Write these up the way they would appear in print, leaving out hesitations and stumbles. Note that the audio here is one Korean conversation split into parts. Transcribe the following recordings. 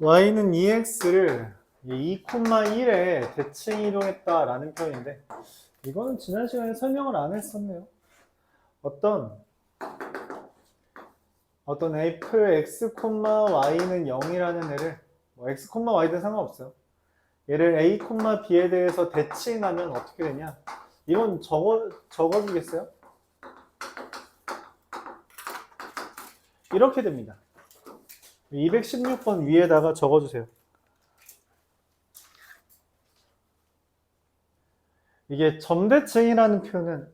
y는 2x를 2,1에 대칭 이동했다라는 표현인데 이거는 지난 시간에 설명을 안 했었네요. 어떤 fx, y는 0이라는 애를 뭐 x, y든 상관없어요. 얘를 a, b에 대해서 대칭하면 어떻게 되냐? 이건 적어주겠어요? 이렇게 됩니다. 216번 위에다가 적어주세요. 이게 점대칭이라는 표현은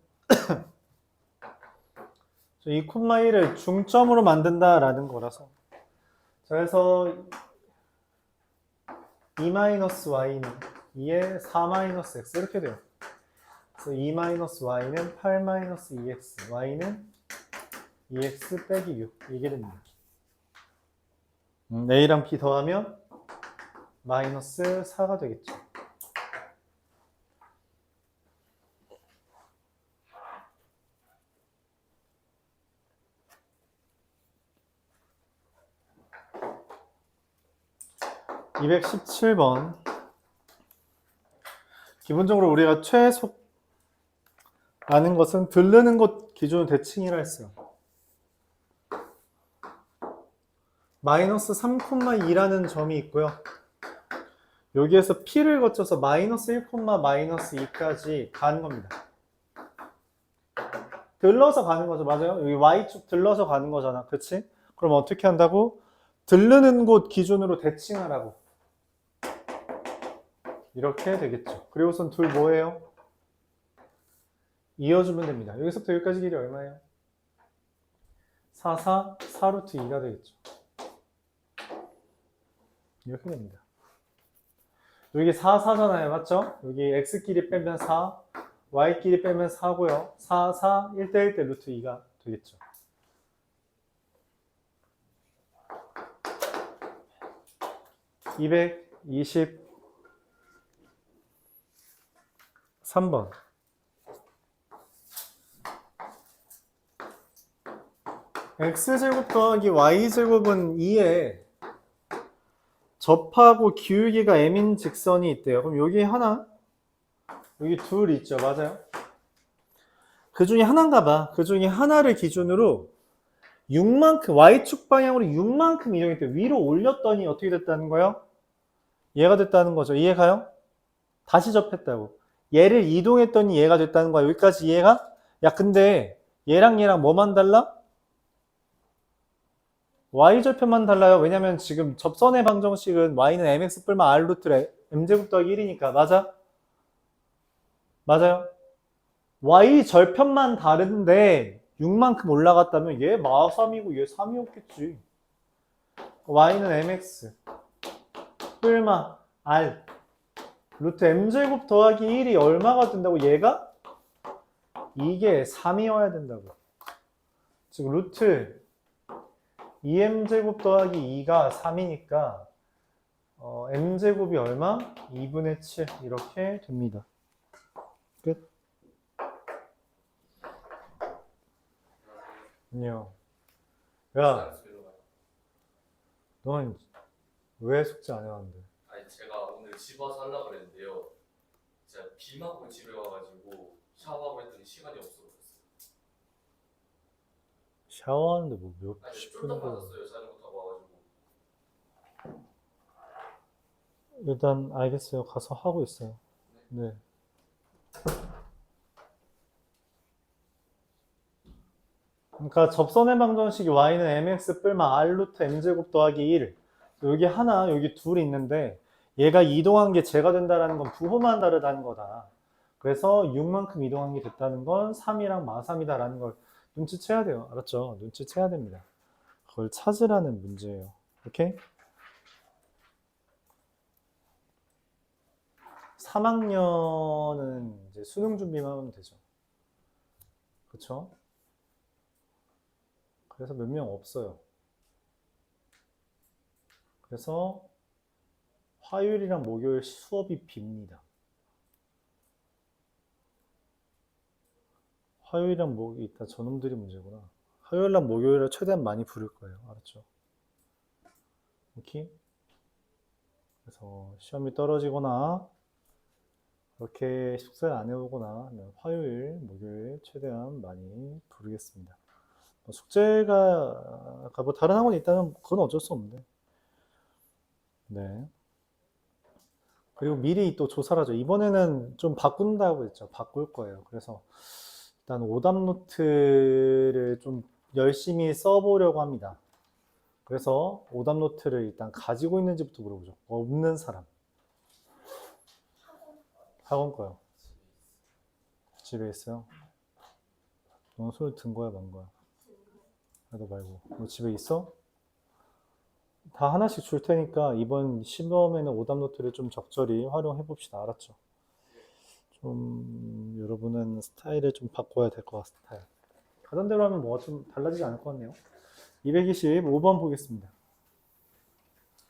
2,1을 중점으로 만든다라는 거라서. 자, 그래서 2-y는 2에 4-x 이렇게 돼요. 그래서 2-y는 8-2x, y는 2x 빼기 6 이게 됩니다. a랑 b 더하면 마이너스 4가 되겠죠. (217번) 기본적으로 우리가 최속라는 것은 들르는 곳 기준으로 대칭이라 했어요. 마이너스 3,2라는 점이 있고요. 여기에서 p를 거쳐서 마이너스 1, 마이너스 2까지 가는 겁니다. 들러서 가는 거죠. 맞아요? 여기 y축 들러서 가는 거잖아. 그치? 그럼 어떻게 한다고? 들르는 곳 기준으로 대칭하라고. 이렇게 되겠죠. 그리고선 둘 뭐예요? 이어주면 됩니다. 여기서부터 여기까지 길이 얼마예요? 4, 4루트 2가 되겠죠. 이렇게 됩니다. 여기 4, 4잖아요. 맞죠? 여기 x끼리 빼면 4, y끼리 빼면 4고요. 4, 4, 1대 1대 루트 2가 되겠죠. (223번) x제곱 더하기 y제곱은 2에 접하고 기울기가 m인 직선이 있대요. 그럼 여기 하나, 여기 둘 있죠. 맞아요? 그 중에 하나인가 봐. 그 중에 하나를 기준으로 6만큼, y축 방향으로 6만큼 이동했대요. 위로 올렸더니 어떻게 됐다는 거예요? 얘가 됐다는 거죠. 이해가요? 다시 접했다고. 얘를 이동했더니 얘가 됐다는 거야. 여기까지 이해가? 야, 근데 얘랑 뭐만 달라? y절편만 달라요. 왜냐면 지금 접선의 방정식은 y는 mx 뿔만 r 루트 m제곱 더하기 1이니까. 맞아? 맞아요? y절편만 다른데 6만큼 올라갔다면 얘 마3이고 얘 3이었겠지. y는 mx 뿔마 r 루트 m제곱 더하기 1이 얼마가 된다고? 얘가? 이게 3이어야 된다고. 즉 루트 2m제곱 더하기 2가 3이니까 m제곱이 얼마? 2분의 7 이렇게 됩니다. 끝. 안녕. 야, 넌 왜 숙제 안 해왔는데? 아니 제가 오늘 집 와서 하려고 그랬는데요. 제가 비 맞고 집에 와가지고 샤워하고 했더니 시간이 없어졌어요. 샤워하는데 뭐 몇 아니 십 쫄딱 분인데. 맞았어요. 자전거 타고 와가지고. 일단 알겠어요. 가서 하고 있어요. 네. 그러니까 접선의 방정식이 y는 mx 뿔마 r 루트 m제곱 더하기 1. 여기 하나, 여기 둘이 있는데 얘가 이동한 게 제가 된다는 건 부호만 다르다는 거다. 그래서 6만큼 이동한 게 됐다는 건 3이랑 마3이다라는 걸 눈치채야 돼요. 알았죠? 눈치채야 됩니다. 그걸 찾으라는 문제예요. 오케이? 3학년은 이제 수능 준비만 하면 되죠. 그렇죠? 그래서 몇 명 없어요. 그래서 화요일이랑 목요일 수업이 빕니다. 화요일이랑 목요일 있다. 저놈들이 문제구나. 화요일랑 목요일을 최대한 많이 부를 거예요. 알았죠? 오케이? 그래서 시험이 떨어지거나 그렇게 숙제를 안 해오거나 화요일, 목요일 최대한 많이 부르겠습니다. 숙제가 뭐 다른 학원이 있다면 그건 어쩔 수 없는데. 네. 그리고 미리 또 조사를 하죠. 이번에는 좀 바꾼다고 했죠. 바꿀 거예요. 그래서 일단 오답 노트를 좀 열심히 써보려고 합니다. 그래서 오답 노트를 일단 가지고 있는지부터 물어보죠. 없는 사람. 학원 거요. 집에 있어요. 너 소리 든 거야, 만 거야? 나도 말고. 너 집에 있어? 다 하나씩 줄 테니까 이번 시험에는 오답 노트를 좀 적절히 활용해 봅시다. 알았죠? 좀 여러분은 스타일을 좀 바꿔야 될 것 같아요. 가던 대로 하면 뭐가 좀 달라지지 않을 것 같네요. 225번 보겠습니다.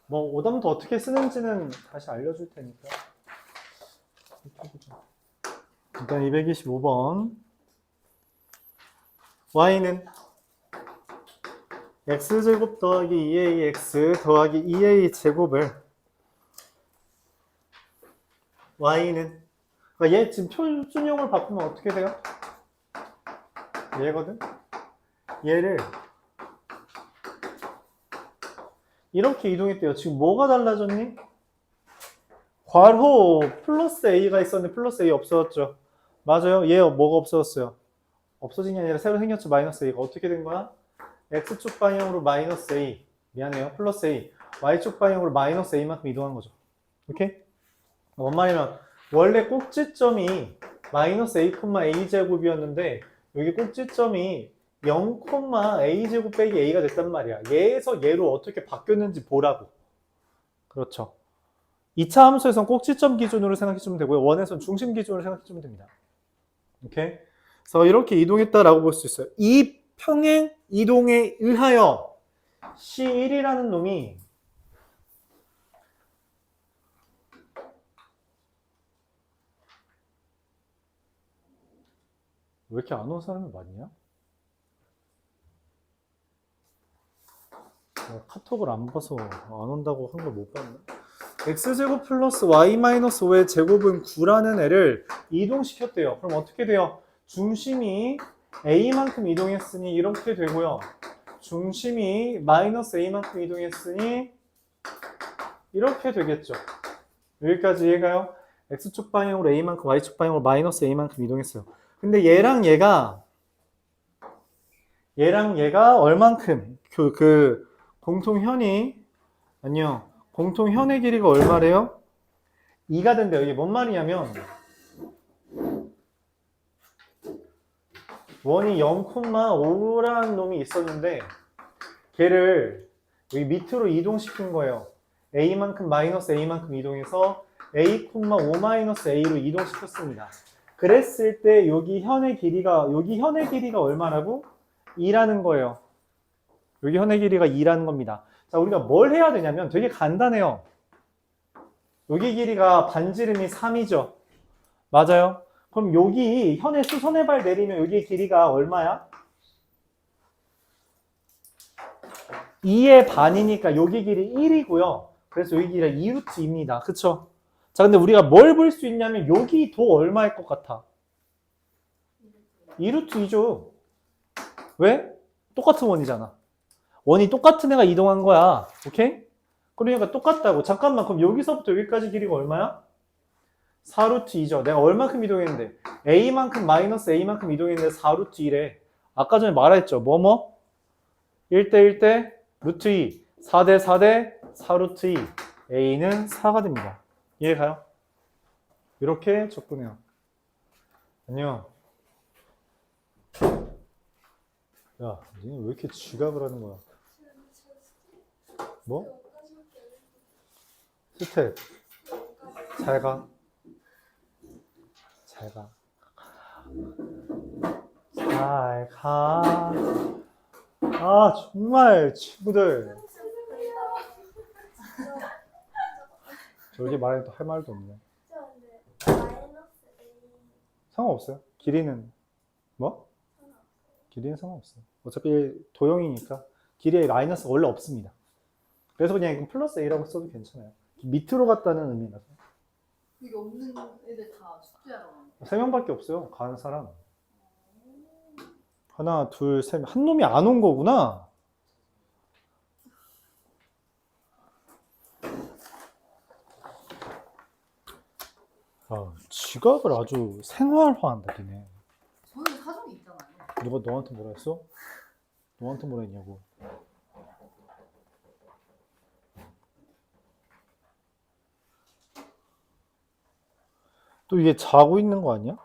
뭐 오답노트 어떻게 쓰는지는 다시 알려줄 테니까. 일단 225번. y는 x제곱 더하기 2ax 더하기 2a 제곱을 y는 그러니까 얘 지금 표준형을 바꾸면 어떻게 돼요? 얘거든? 얘를 이렇게 이동했대요. 지금 뭐가 달라졌니? 괄호 플러스 a가 있었는데 플러스 a 없어졌죠. 맞아요. 얘 뭐가 없어졌어요? 없어진 게 아니라 새로 생겼죠. 마이너스 a가 어떻게 된 거야? x축 방향으로 마이너스 a 미안해요. 플러스 a y축 방향으로 마이너스 a만큼 이동한 거죠. 오케이? 뭔 말이냐면 원래 꼭지점이 마이너스 a, a 제곱이었는데 여기 꼭지점이 0, a 제곱 빼기 a가 됐단 말이야. 얘에서 얘로 어떻게 바뀌었는지 보라고. 그렇죠. 2차 함수에선 꼭지점 기준으로 생각해주면 되고요. 원에선 중심 기준으로 생각해주면 됩니다. 오케이? 그래서 이렇게 이동했다라고 볼 수 있어요. 이 평행 이동에 의하여 C1이라는 놈이 왜 이렇게 안 온 사람이 많냐? 카톡을 안 봐서 안 온다고 한 걸 못 봤네. x제곱 플러스 y 마이너스 5의 제곱은 9라는 애를 이동시켰대요. 그럼 어떻게 돼요? 중심이 a만큼 이동했으니 이렇게 되고요. 중심이 마이너스 a만큼 이동했으니 이렇게 되겠죠. 여기까지 이해가요? x축 방향으로 a만큼 y축 방향으로 마이너스 a만큼 이동했어요. 근데 얘랑 얘가 얼만큼 그 공통현이 아니요. 공통현의 길이가 얼마래요? 2가 된대요. 이게 뭔 말이냐면 원이 0,5라는 놈이 있었는데 걔를 여기 밑으로 이동시킨 거예요. a만큼 마이너스 a만큼 이동해서 a,5-a로 이동시켰습니다. 그랬을 때 여기 현의 길이가 얼마라고? 2라는 거예요. 여기 현의 길이가 2라는 겁니다. 자, 우리가 뭘 해야 되냐면 되게 간단해요. 여기 길이가 반지름이 3이죠. 맞아요? 그럼 여기 현의 수선의 발 내리면 여기 길이가 얼마야? 2의 반이니까 여기 길이 1이고요. 그래서 여기 길이가 2루트 2입니다. 그쵸? 자, 근데 우리가 뭘 볼 수 있냐면 여기 도 얼마일 것 같아? 2루트 2죠. 왜? 똑같은 원이잖아. 원이 똑같은 애가 이동한 거야. 오케이? 그러니까 똑같다고. 잠깐만, 그럼 여기서부터 여기까지 길이가 얼마야? 4루트 2죠. 내가 얼만큼 이동했는데? a만큼 마이너스 a만큼 이동했는데 4루트 2래. 아까 전에 말했죠. 1대 1대 루트 2. 4대 4대 4루트 2. a는 4가 됩니다. 이해가요? 이렇게 접근해요. 안녕. 야, 니네 왜 이렇게 지각을 하는 거야? 뭐? 스텝. 잘 가. 잘 가. 잘 가. 아, 정말, 친구들. 저렇게 말해도 할 말도 없네. 상관없어요. 길이는, 뭐? 길이는 상관없어요. 어차피 도형이니까 길이에 마이너스가 원래 없습니다. 그래서 그냥 플러스 a라고 써도 괜찮아요. 밑으로 갔다는 의미라서. 여기 없는 애들 다 숙제하러 가는 거야. 3명밖에 없어요. 가는 사람. 하나, 둘, 셋. 한 놈이 안 온 거구나. 지각을 아주 생활화한다, 걔네. 저는 사정이 있잖아요. 누가 너한테 뭐라 했어? 너한테 뭐라 했냐고. 또 얘 자고 있는 거 아니야?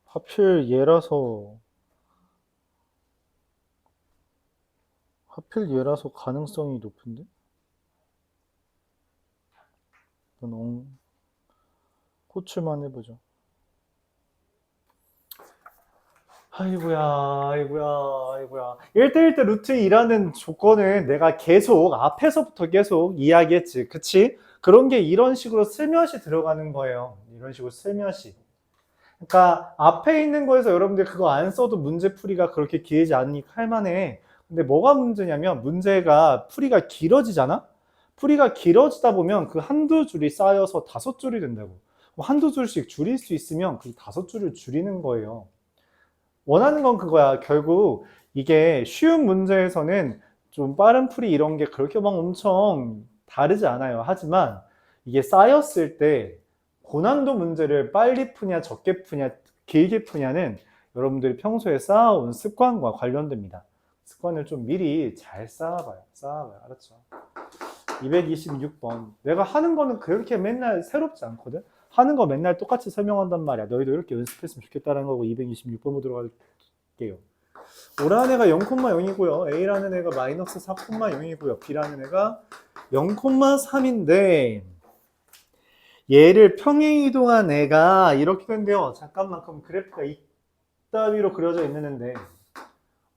하필 얘라서 가능성이 높은데? 호출만 해보자. 아이고야. 1대1 대 루트 2라는 조건은 내가 계속 앞에서부터 계속 이야기했지. 그치? 그런 게 이런 식으로 슬며시 들어가는 거예요. 이런 식으로 슬며시. 그러니까 앞에 있는 거에서 여러분들 그거 안 써도 문제 풀이가 그렇게 길지 않으니까 할만해. 근데 뭐가 문제냐면 문제가 풀이가 길어지잖아? 풀이가 길어지다 보면 그 한두 줄이 쌓여서 5줄이 된다고. 한두 줄씩 줄일 수 있으면 그 5줄을 줄이는 거예요. 원하는 건 그거야. 결국 이게 쉬운 문제에서는 좀 빠른 풀이 이런 게 그렇게 막 엄청 다르지 않아요. 하지만 이게 쌓였을 때 고난도 문제를 빨리 푸냐, 적게 푸냐, 길게 푸냐는 여러분들이 평소에 쌓아온 습관과 관련됩니다. 습관을 좀 미리 잘 쌓아봐요. 알았죠? 226번. 내가 하는 거는 그렇게 맨날 새롭지 않거든? 하는 거 맨날 똑같이 설명한단 말이야. 너희도 이렇게 연습했으면 좋겠다는 거고 226번으로 들어갈게요. O라는 애가 0,0이고요. A라는 애가 마이너스 4,0이고요. B라는 애가 0,3인데 얘를 평행 이동한 애가 이렇게 된대요. 잠깐만, 그럼 그래프가 이따위로 그려져 있는 애인데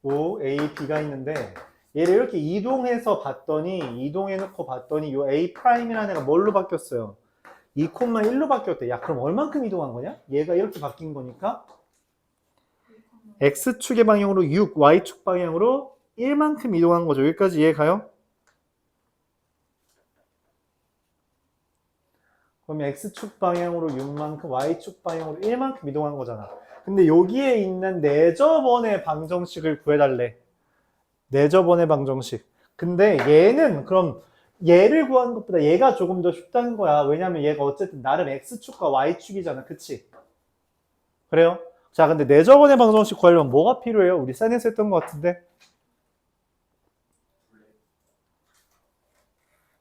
O, A, B가 있는데 얘를 이렇게 이동해놓고 봤더니 요 A'이라는 애가 뭘로 바뀌었어요? 2,1로 바뀌었대. 야, 그럼 얼만큼 이동한 거냐? 얘가 이렇게 바뀐 거니까 X축의 방향으로 6, Y축 방향으로 1만큼 이동한 거죠. 여기까지 이해가요? 그럼 X축 방향으로 6만큼, Y축 방향으로 1만큼 이동한 거잖아. 근데 여기에 있는 내저번의 방정식을 구해달래. 내저번의 방정식. 근데 얘는 그럼 얘를 구하는 것보다 얘가 조금 더 쉽다는 거야. 왜냐면 얘가 어쨌든 나름 X축과 Y축이잖아. 그치? 그래요? 자, 근데 내저번의 방정식 구하려면 뭐가 필요해요? 우리 사인에서 했던 것 같은데.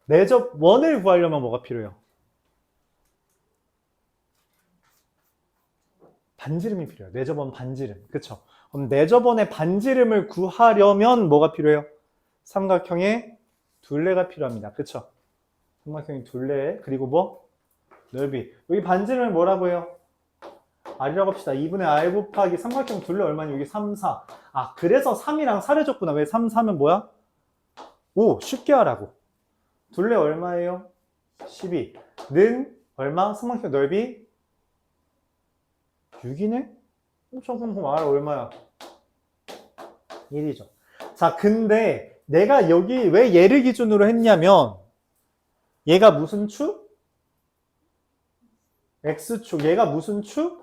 내저번을 구하려면 뭐가 필요해요? 반지름이 필요해요. 내저번 반지름. 그쵸? 그럼 내저번의 반지름을 구하려면 뭐가 필요해요? 삼각형의 둘레가 필요합니다. 그쵸? 삼각형의 둘레, 그리고 뭐? 넓이. 여기 반지름을 뭐라고 해요? R이라고 합시다. 2분의 R 곱하기 삼각형 둘레 얼마니? 여기 3, 4. 아, 그래서 3이랑 4를 줬구나. 왜 3, 4면 뭐야? 5. 쉽게 하라고. 둘레 얼마예요? 12. 는 얼마? 삼각형 넓이? 6이네? 잠깐만, R 얼마야? 1이죠. 자, 근데 내가 여기 왜 얘를 기준으로 했냐면 얘가 무슨 축? X축. 얘가 무슨 축?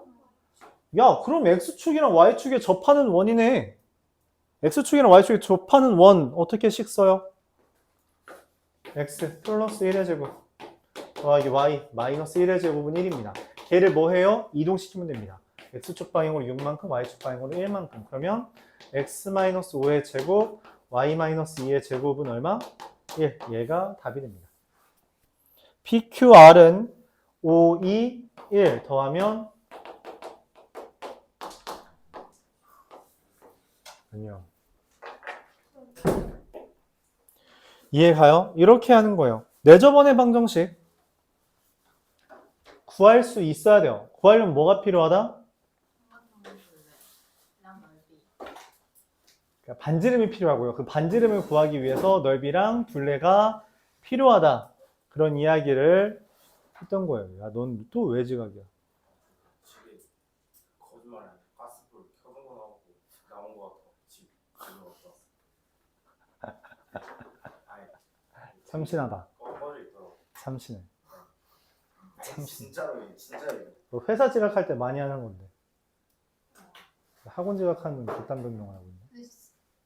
야, 그럼 X축이랑 Y축에 접하는 원이네. X축이랑 Y축에 접하는 원 어떻게씩 써요? X 플러스 1의 제곱 더하기 Y 마이너스 1의 제곱은 1입니다. 걔를 뭐 해요? 이동시키면 됩니다. X축 방향으로 6만큼, Y축 방향으로 1만큼. 그러면 X 마이너스 5의 제곱, Y 마이너스 2의 제곱은 얼마? 1. 얘가 답이 됩니다. PQR은 5, 2, 1 더하면 아니요. 이해가요? 이렇게 하는 거예요. 내저번의 방정식 구할 수 있어야 돼요. 구하려면 뭐가 필요하다? 그러니까 반지름이 필요하고요. 그 반지름을 구하기 위해서 넓이랑 둘레가 필요하다. 그런 이야기를 했던 거예요. 야, 넌 또 왜 지각이야? 집에 거짓말해. 가스불 켜둔 거 나오고 나온 거 같아. 집 들어갔다. 참신하다. 꺼버릴 참신해. 아니, 진짜로 진짜로. 뭐 회사 지각할 때 많이 하는 건데. 학원 지각하는 그딴 변명을 하고 있네. 근데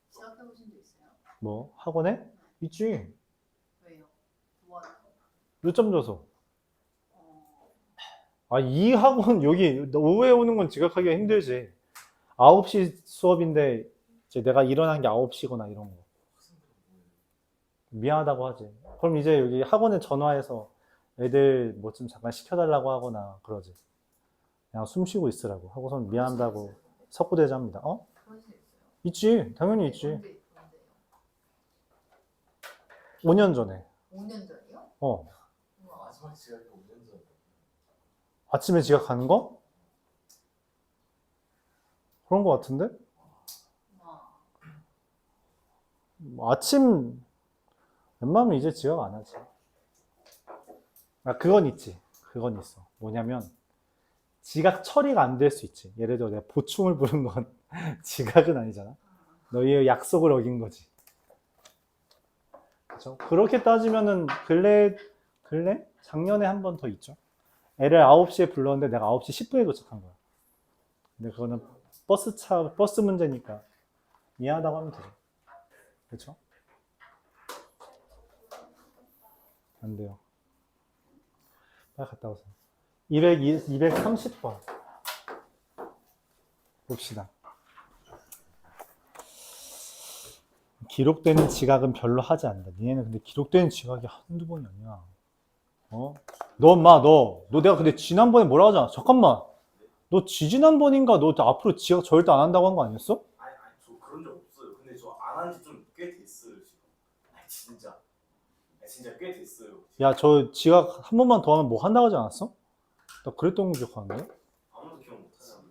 지각해보신 적 있어요? 뭐 학원에? 있지. 왜요? 뭐 하는 거? 요점 줘서. 어, 아, 이 학원 여기 오후에 오는 건 지각하기가 힘들지. 9시 수업인데 이제 내가 일어난 게 9시거나 이런 거. 미안하다고 하지. 그럼 이제 여기 학원에 전화해서 애들 뭐 좀 잠깐 시켜달라고 하거나 그러지. 그냥 숨 쉬고 있으라고 하고선 미안하다고 석고대자합니다. 어? 그런 적 있어요? 있지. 당연히 있지. 언제요? 5년 전에. 5년 전이요? 어. 우와. 마지막 지각이 5년 전. 아침에 지각하는 거? 그런 거 같은데? 우와. 뭐 아침 웬만하면 이제 지각 안 하지. 아, 그건 있지. 그건 있어. 뭐냐면 지각 처리가 안 될 수 있지. 예를 들어 내가 보충을 부른 건 지각은 아니잖아. 너희의 약속을 어긴 거지. 그렇죠? 그렇게 따지면은 근래 작년에 한 번 더 있죠. 애를 9시에 불렀는데 내가 9시 10분에 도착한 거야. 근데 그거는 버스 문제니까 미안하다고 하면 되죠. 그렇죠? 안 돼요. 빨리 갔다 오세요. 230번. 봅시다. 기록되는 지각은 별로 하지 않는다. 니네는 근데 기록되는 지각이 한두 번이 아니야. 어? 너 내가 근데 지난번에 뭐라 하지 않았어? 잠깐만. 너 지지난번인가 너 앞으로 지각 절대 안 한다고 한 거 아니었어? 아니 저 그런 적 없어요. 근데 저 안 한 지 좀 꽤 됐어요 지금. 아니 진짜. 아니, 진짜 꽤 됐어요. 야, 저 지각 한 번만 더 하면 뭐 한다고 하지 않았어? 나 그랬던 거 기억하는데? 아무도 기억 못 하잖아.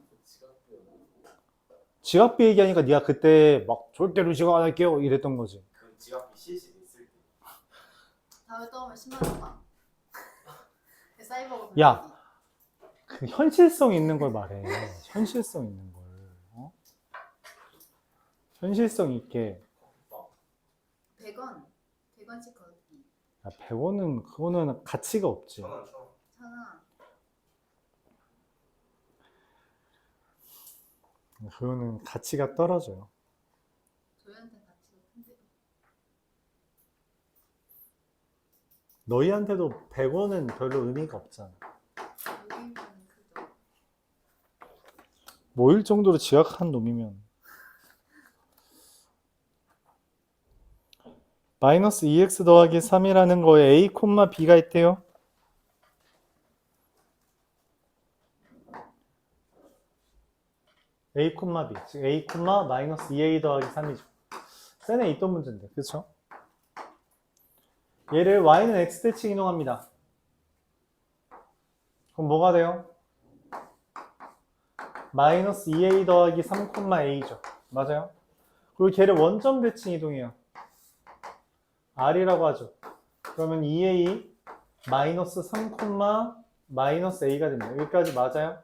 지각비 얘기하니까 네가 그때 막 절대로 지각 안 할게요 이랬던 거지. 그 지각비 실시 있을 때. 다음에 또 오면 10만 원만. 사이버고 야. 그 현실성 있는 걸 말해. 현실성 있는 걸. 어? 현실성 있게. 100원. 100원씩 걷기. 야, 100원은 그거는 가치가 없지. 천원 천. 천원. 그거는 가치가 떨어져요. 저희한테 가치가 큰데. 너희한테도 100원은 별로 의미가 없잖아. 여기는 크죠. 모일 정도로 지각한 놈이면. 마이너스 2x 더하기 3이라는 거에 a, b가 있대요. a, b. 즉 a, 마이너스 2a 더하기 3이죠. 센에 있던 문제인데, 그쵸? 얘를 y는 x대칭 이동합니다. 그럼 뭐가 돼요? 마이너스 2a 더하기 3, a죠. 맞아요? 그리고 걔를 원점 대칭 이동해요. r이라고 하죠. 그러면 2a 마이너스 3, 마이너스 a가 됩니다. 여기까지 맞아요?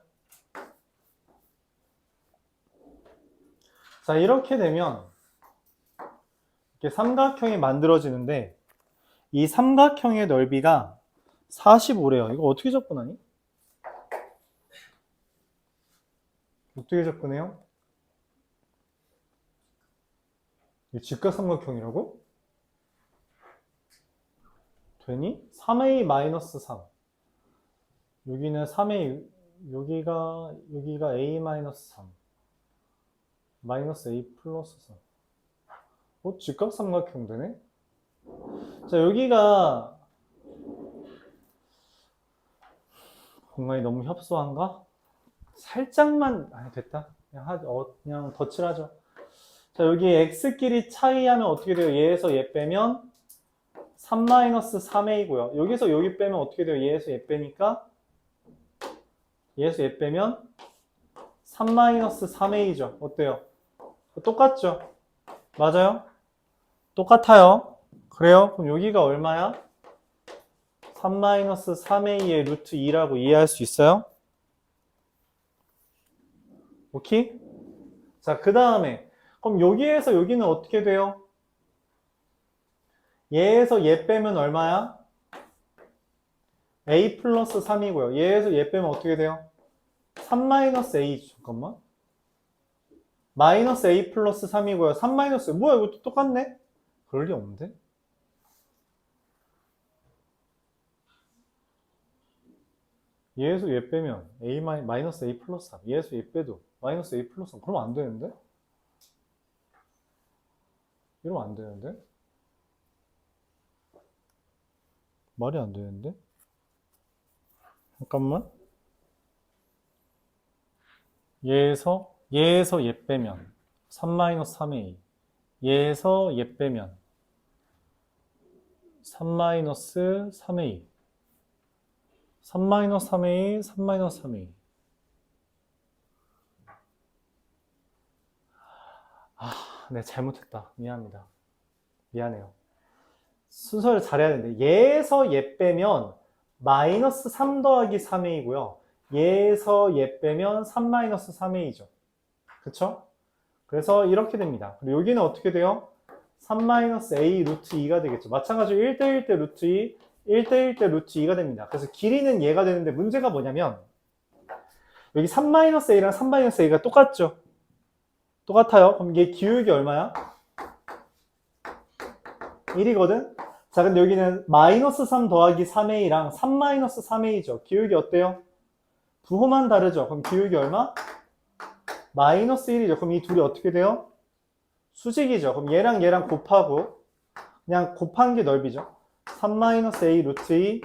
자, 이렇게 되면 이렇게 삼각형이 만들어지는데 이 삼각형의 넓이가 45래요. 이거 어떻게 접근하니? 어떻게 접근해요? 이거 직각삼각형이라고? 되니? 3a 마이너스 3. 여기는 3a, 여기가 a 마이너스 3. 마이너스 a 플러스 3. 직각삼각형 되네? 자, 여기가 공간이 너무 협소한가? 살짝만, 됐다. 그냥 덧칠하죠. 자, 여기 x끼리 차이하면 어떻게 돼요? 얘에서 얘 빼면 3-3a고요. 여기서 여기 빼면 어떻게 돼요? 얘에서 얘 빼니까 얘에서 얘 빼면 3-3a죠. 어때요? 똑같죠? 맞아요? 똑같아요. 그래요? 그럼 여기가 얼마야? 3-3a의 루트 2라고 이해할 수 있어요? 오케이? 자, 그 다음에 그럼 여기에서 여기는 어떻게 돼요? 얘에서 얘 빼면 얼마야? a 플러스 3이고요. 얘에서 얘 빼면 어떻게 돼요? 3 마이너스 a, 잠깐만. 마이너스 a 플러스 3이고요. 3 마이너스, 뭐야, 이것도 똑같네? 그럴 리 없는데? 얘에서 얘 빼면 a 마이너스 a 플러스 3. 얘에서 얘 빼도 마이너스 a 플러스 3. 그러면 안 되는데? 이러면 안 되는데? 말이 안 되는데? 잠깐만. 얘에서 얘 빼면 3 마이너스 3a. 얘에서 얘 빼면 3 마이너스 3a. 3 마이너스 3a, 3 마이너스 3a. 네, 잘못했다. 미안합니다. 미안해요. 순서를 잘해야 되는데, 얘에서 얘 빼면 마이너스 3 더하기 3a고요. 얘에서 얘 빼면 3 마이너스 3a죠. 그쵸? 그래서 이렇게 됩니다. 그리고 여기는 어떻게 돼요? 3 마이너스 a 루트 2가 되겠죠. 마찬가지로 1대1 때 루트 2, 1대1 때 루트 2가 됩니다. 그래서 길이는 얘가 되는데 문제가 뭐냐면 여기 3 마이너스 a랑 3 마이너스 a가 똑같죠? 똑같아요. 그럼 이게 기울기 얼마야? 1이거든? 자, 근데 여기는 마이너스 3 더하기 3a랑 3 마이너스 3a죠. 기울기 어때요? 부호만 다르죠? 그럼 기울기 얼마? 마이너스 1이죠. 그럼 이 둘이 어떻게 돼요? 수직이죠. 그럼 얘랑 얘랑 곱하고 그냥 곱한 게 넓이죠. 3 마이너스 a 루트 2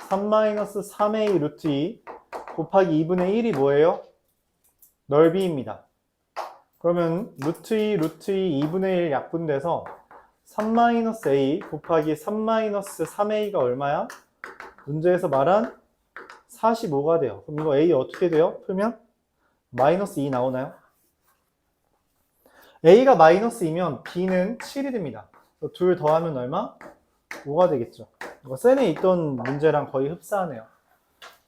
3 마이너스 3a 루트 2 곱하기 2분의 1이 뭐예요? 넓이입니다. 그러면 루트 2 루트 2 2분의 1 약분돼서 3 마이너스 a 곱하기 3 마이너스 3a가 얼마야? 문제에서 말한 45가 돼요. 그럼 이거 a 어떻게 돼요? 풀면 마이너스 2 나오나요? a가 마이너스 2면 b는 7이 됩니다. 둘 더하면 얼마? 5가 되겠죠. 이거 센에 있던 문제랑 거의 흡사하네요.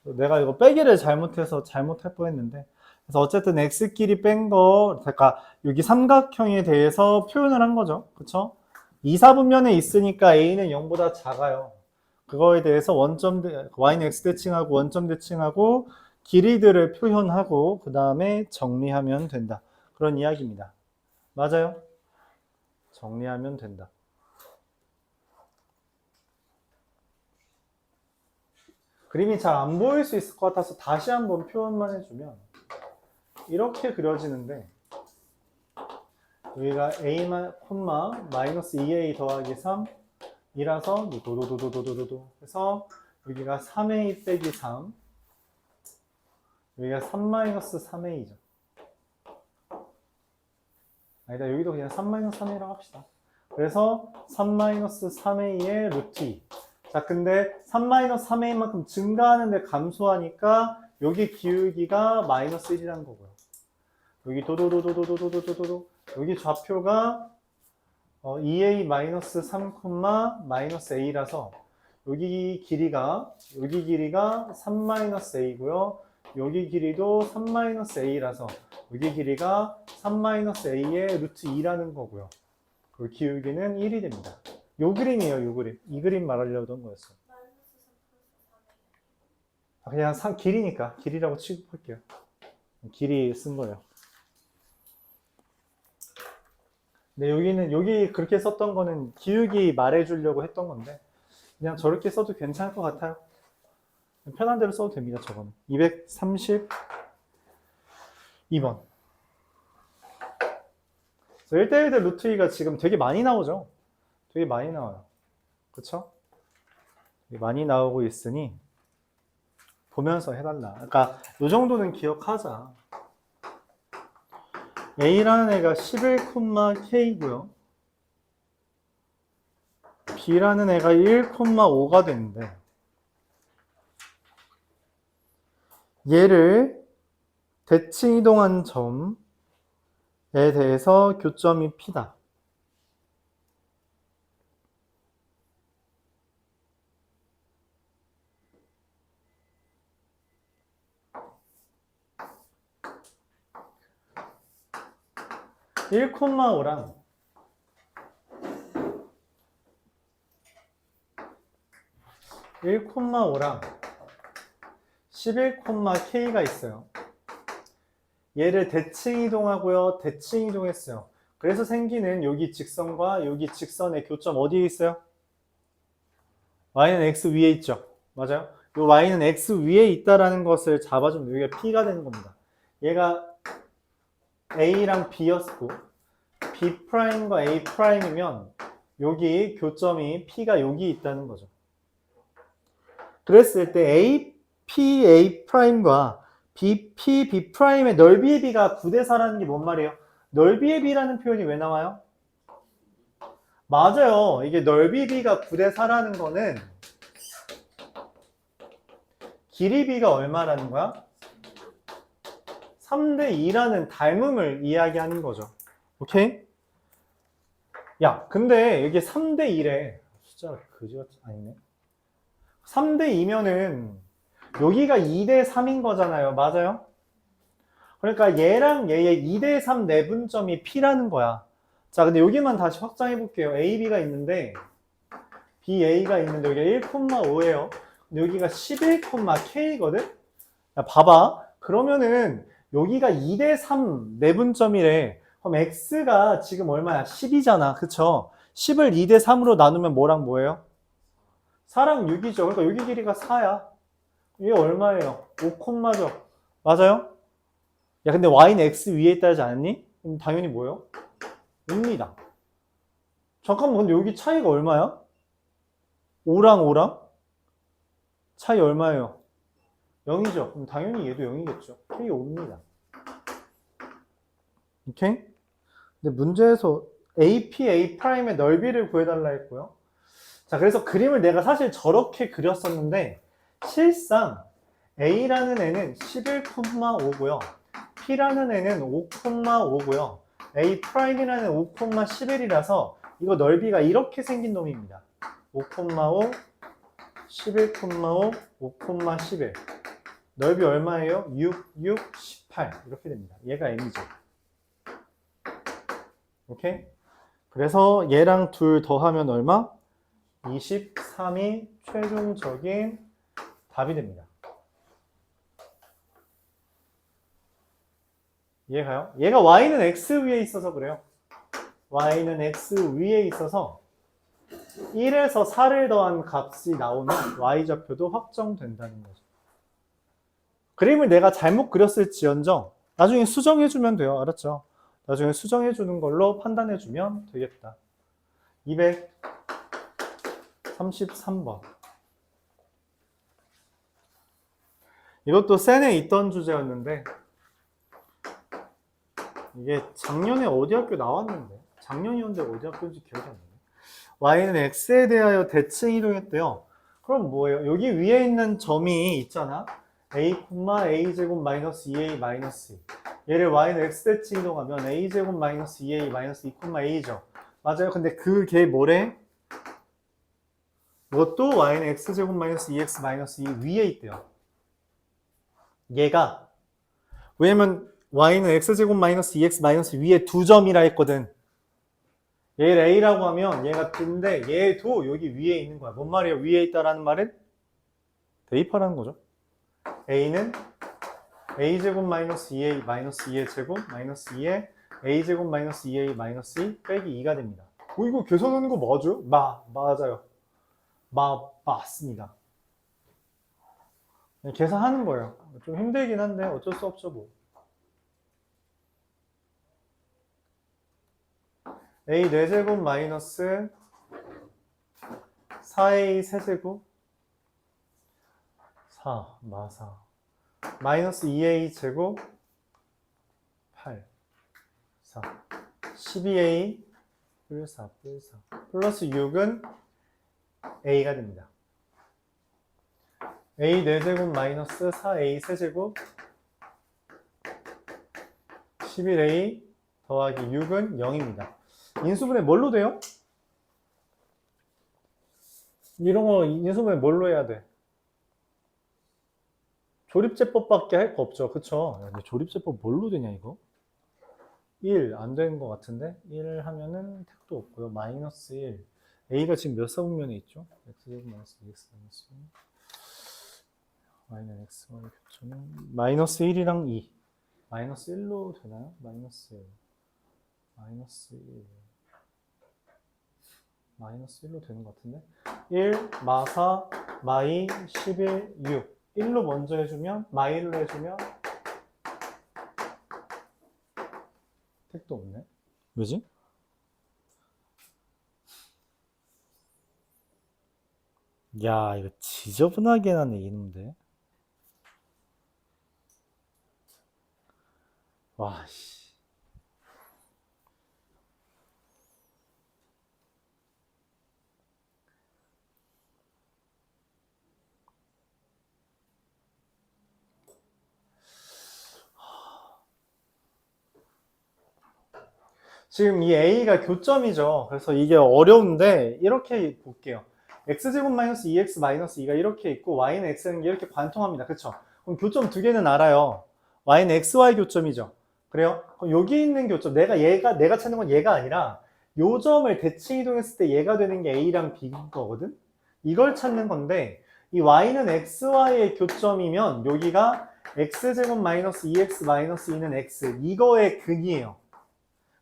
내가 이거 빼기를 잘못해서 잘못할 뻔했는데, 그래서 어쨌든 x끼리 뺀 거, 그러니까 여기 삼각형에 대해서 표현을 한 거죠. 그쵸? 2, 4분면에 있으니까 a는 0보다 작아요. 그거에 대해서 y는 x 대칭하고 원점 대칭하고 길이들을 표현하고 그 다음에 정리하면 된다. 그런 이야기입니다. 맞아요? 정리하면 된다. 그림이 잘 안 보일 수 있을 것 같아서 다시 한번 표현만 해주면 이렇게 그려지는데 여기가 a, 마이너스 2a 더하기 3 이라서 도도도도도도도 해서 여기가 3a 빼기 3 여기가 3 마이너스 3a죠. 아니다, 여기도 그냥 3 마이너스 3a라고 합시다. 그래서 3 마이너스 3a의 루트 2. 자, 근데 3 마이너스 3a만큼 증가하는데 감소하니까 여기 기울기가 마이너스 1이라는 거고요. 여기 도도도도도도도도도 여기 좌표가 2a 마이너스 3, 마이너스 a라서 여기 길이가 3 마이너스 a고요. 여기 길이도 3 마이너스 a라서 여기 길이가 3 마이너스 a의 루트 2라는 거고요. 그 기울기는 1이 됩니다. 요 그림이에요, 요 그림. 이 그림 말하려던 거였어요. 그냥 길이니까 길이라고 취급할게요. 길이 쓴 거예요. 근데 여기 그렇게 썼던 거는 기울기 말해주려고 했던 건데 그냥 저렇게 써도 괜찮을 것 같아요. 편한 대로 써도 됩니다, 저거는. 232번. 1대1 대 루트 2가 지금 되게 많이 나오죠? 되게 많이 나와요. 그쵸? 되게 많이 나오고 있으니 보면서 해달라. 그러니까 이 정도는 기억하자. A라는 애가 11,K고요. B라는 애가 1,5가 되는데 얘를 대칭 이동한 점에 대해서 교점이 P다. (1,5) 랑 1,5랑 11,k가 있어요. 얘를 대칭 이동하고요. 대칭 이동했어요. 그래서 생기는 여기 직선과 여기 직선의 교점 어디에 있어요? y는 x 위에 있죠. 맞아요? 이 y는 x 위에 있다라는 것을 잡아주면 여기가 p가 되는 겁니다. 얘가 a랑 b였고 b'과 a'이면 여기 교점이 p가 여기 있다는 거죠. 그랬을 때 a, p, a'과 b, p, b'의 넓이의 b가 9대 4라는 게 뭔 말이에요? 넓이의 b라는 표현이 왜 나와요? 맞아요. 이게 넓이 b가 9대 4라는 거는 길이 b가 얼마라는 거야? 3대 2라는 닮음을 이야기하는 거죠. 오케이? 야, 근데 이게 3대 2래. 숫자가 그지같이 아니네. 3대 2면은 여기가 2대 3인 거잖아요. 맞아요? 그러니까 얘랑 얘의 2대 3 내분점이 P라는 거야. 자, 근데 여기만 다시 확장해 볼게요. A, B가 있는데 BA가 있는데 여기가 1,5예요. 근데 여기가 11,K거든? 야, 봐봐. 그러면은 여기가 2대 3 내분점이래. 그럼 X가 지금 얼마야? 10이잖아. 그쵸? 10을 2대 3으로 나누면 뭐랑 뭐예요? 4랑 6이죠. 그러니까 여기 길이가 4야. 이게 얼마예요? 5죠. 맞아요? 야, 근데 y는 x 위에 있다 하지 않았니? 그럼 당연히 뭐예요? 5입니다. 잠깐만, 근데 여기 차이가 얼마야? 5랑 5랑? 차이 얼마예요? 0이죠. 그럼 당연히 얘도 0이겠죠. k 5입니다. 오케이? 근데 문제에서 AP, A'의 넓이를 구해달라 했고요. 자, 그래서 그림을 내가 사실 저렇게 그렸었는데 실상 A라는 애는 11,5고요. P라는 애는 5,5고요. A'이라는 5,11이라서 이거 넓이가 이렇게 생긴 놈입니다. 5,5, 11,5, 5,11. 넓이 얼마예요? 6, 6, 18. 이렇게 됩니다. 얘가 M이죠. 오케이? 그래서 얘랑 둘 더하면 얼마? 23이 최종적인 답이 됩니다. 이해가요? 얘가 y는 x 위에 있어서 그래요. y는 x 위에 있어서 1에서 4를 더한 값이 나오면 y좌표도 확정된다는 거죠. 그림을 내가 잘못 그렸을지언정 나중에 수정해주면 돼요. 알았죠? 나중에 수정해주는 걸로 판단해주면 되겠다. 233번. 이것도 센에 있던 주제였는데 이게 작년에 어디 학교 나왔는데 작년이었는데 어디 학교인지 기억이 안 나네. y는 x에 대하여 대칭 이동했대요. 그럼 뭐예요? 여기 위에 있는 점이 있잖아. a, a제곱 마이너스 2a 마이너스 2. 얘를 y는 x 대칭 이동하면 a제곱 마이너스 2a 마이너스 2, a죠. 맞아요. 근데 그게 뭐래? 이것도 y는 x제곱 마이너스 2x 마이너스 2 위에 있대요. 얘가 왜냐면 y는 x제곱 마이너스 2x 마이너스 위에 두 점이라 했거든. 얘를 a라고 하면 얘가 B인데 얘도 여기 위에 있는 거야. 뭔 말이에요? 위에 있다라는 말은 대입하라는 거죠. a는 a제곱 마이너스 2a 마이너스 2의 제곱 마이너스 2의 a제곱 마이너스 2a 마이너스 2 빼기 2가 됩니다. 이거 계산하는 거 맞아요? 맞아요. 맞습니다. 계산하는 거예요. 좀 힘들긴 한데 어쩔 수 없죠 뭐. a 4제곱 마이너스 4a 세제곱 4 마이너스 2a 제곱 8 4 12a 뿔 4 플러스 6은 a가 됩니다. a 4제곱 마이너스 4a 세제곱 11a 더하기 6은 0입니다. 인수분해 뭘로 돼요? 이런 거 인수분해 뭘로 해야 돼? 조립제법밖에 할 거 없죠. 그쵸? 근데 조립제법 뭘로 되냐 이거? 1 안 되는 것 같은데 1 하면은 택도 없고요. 마이너스 1 A가 지금 몇 사분면에 있죠? x제곱 마이너스 2x 마이너스 y는 x, y 교점은 마이너스 1이랑 2. 마이너스 1로 되나요? 마이너스 1. 마이너스 1. 마이너스 1로 되는 것 같은데? 1, 마4, 마이, 11, 6. 1로 먼저 해주면, 마이로 해주면 택도 없네. 왜지? 야, 이거 지저분하게 나네, 이놈들. 와, 씨. 지금 이 A가 교점이죠. 그래서 이게 어려운데, 이렇게 볼게요. x제곱 마이너스 2x 마이너스 2가 이렇게 있고, y는 x는 게 이렇게 관통합니다. 그쵸? 그럼 교점 두 개는 알아요. y는 xy 교점이죠. 그래요? 그럼 여기 있는 교점, 내가 찾는 건 얘가 아니라, 요 점을 대칭 이동했을 때 얘가 되는 게 A랑 B인 거거든? 이걸 찾는 건데, 이 y는 xy의 교점이면, 여기가 x제곱 마이너스 2x 마이너스 2는 x, 이거의 근이에요.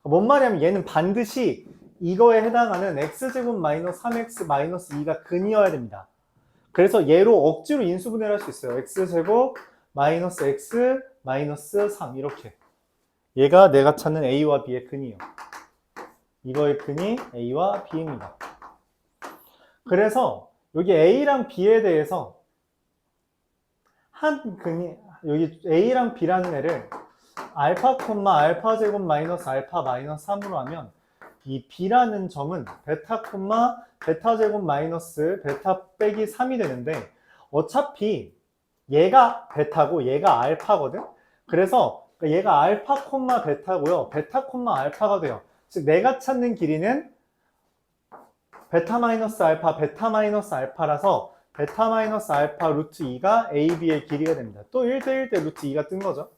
뭔 말이냐면 얘는 반드시 이거에 해당하는 x제곱 마이너스 3x 마이너스 2가 근이어야 됩니다. 그래서 얘로 억지로 인수분해를 할 수 있어요. x제곱 마이너스 x 마이너스 3 이렇게. 얘가 내가 찾는 a와 b의 근이에요. 이거의 근이 a와 b입니다. 그래서 여기 a랑 b에 대해서 한 근이 여기 a랑 b라는 애를 알파 콤마 알파 제곱 마이너스 알파 마이너스 3으로 하면 이 b라는 점은 베타 콤마 베타 제곱 마이너스 베타 빼기 3이 되는데 어차피 얘가 베타고 얘가 알파거든. 그래서 얘가 알파 콤마 베타고요. 베타 콤마 알파가 돼요. 즉 내가 찾는 길이는 베타 마이너스 알파 베타 마이너스 알파라서 베타 마이너스 알파 루트 2가 AB의 길이가 됩니다. 또 1대1 대 루트 2가 뜬 거죠.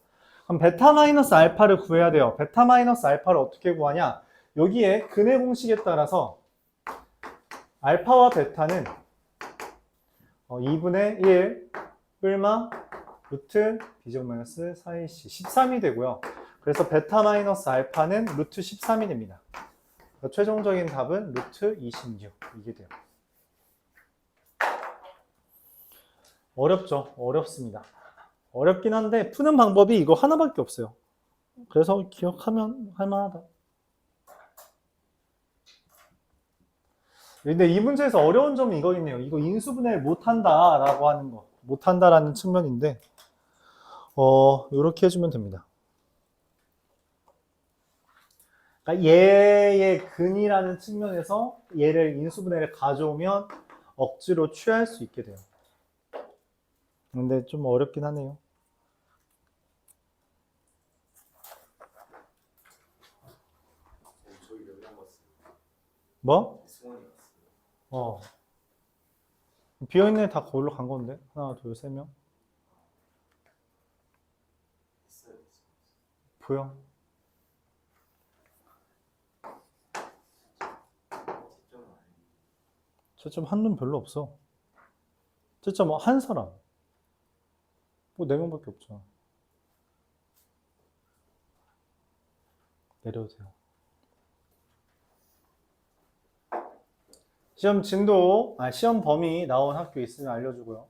그럼 베타 마이너스 알파를 구해야 돼요. 베타 마이너스 알파를 어떻게 구하냐? 여기에 근의 공식에 따라서 알파와 베타는 2분의 1 뿔마 루트 b제곱 마이너스 4ac 13이 되고요. 그래서 베타 마이너스 알파는 루트 13이 됩니다. 최종적인 답은 루트 26 이게 돼요. 어렵죠? 어렵습니다. 어렵긴 한데 푸는 방법이 이거 하나밖에 없어요. 그래서 기억하면 할만하다. 근데 이 문제에서 어려운 점은 이거겠네요. 이거 인수분해를 못한다 라고 하는 거. 못한다라는 측면인데 이렇게 해주면 됩니다. 그러니까 얘의 근이라는 측면에서 얘를 인수분해를 가져오면 억지로 취할 수 있게 돼요. 근데 좀 어렵긴 하네요. 저희 몇명 봤어요? 뭐? 승원이 봤어요. 비어있는 애 다 거기로 간 건데? 하나, 둘, 세 명? 했어요. 보여? 집중은 안 해요. 채점 한 놈 별로 없어. 채점 한 사람. 뭐 4명밖에 없잖아. 내려오세요. 시험 진도, 시험 범위 나온 학교 있으면 알려주고요.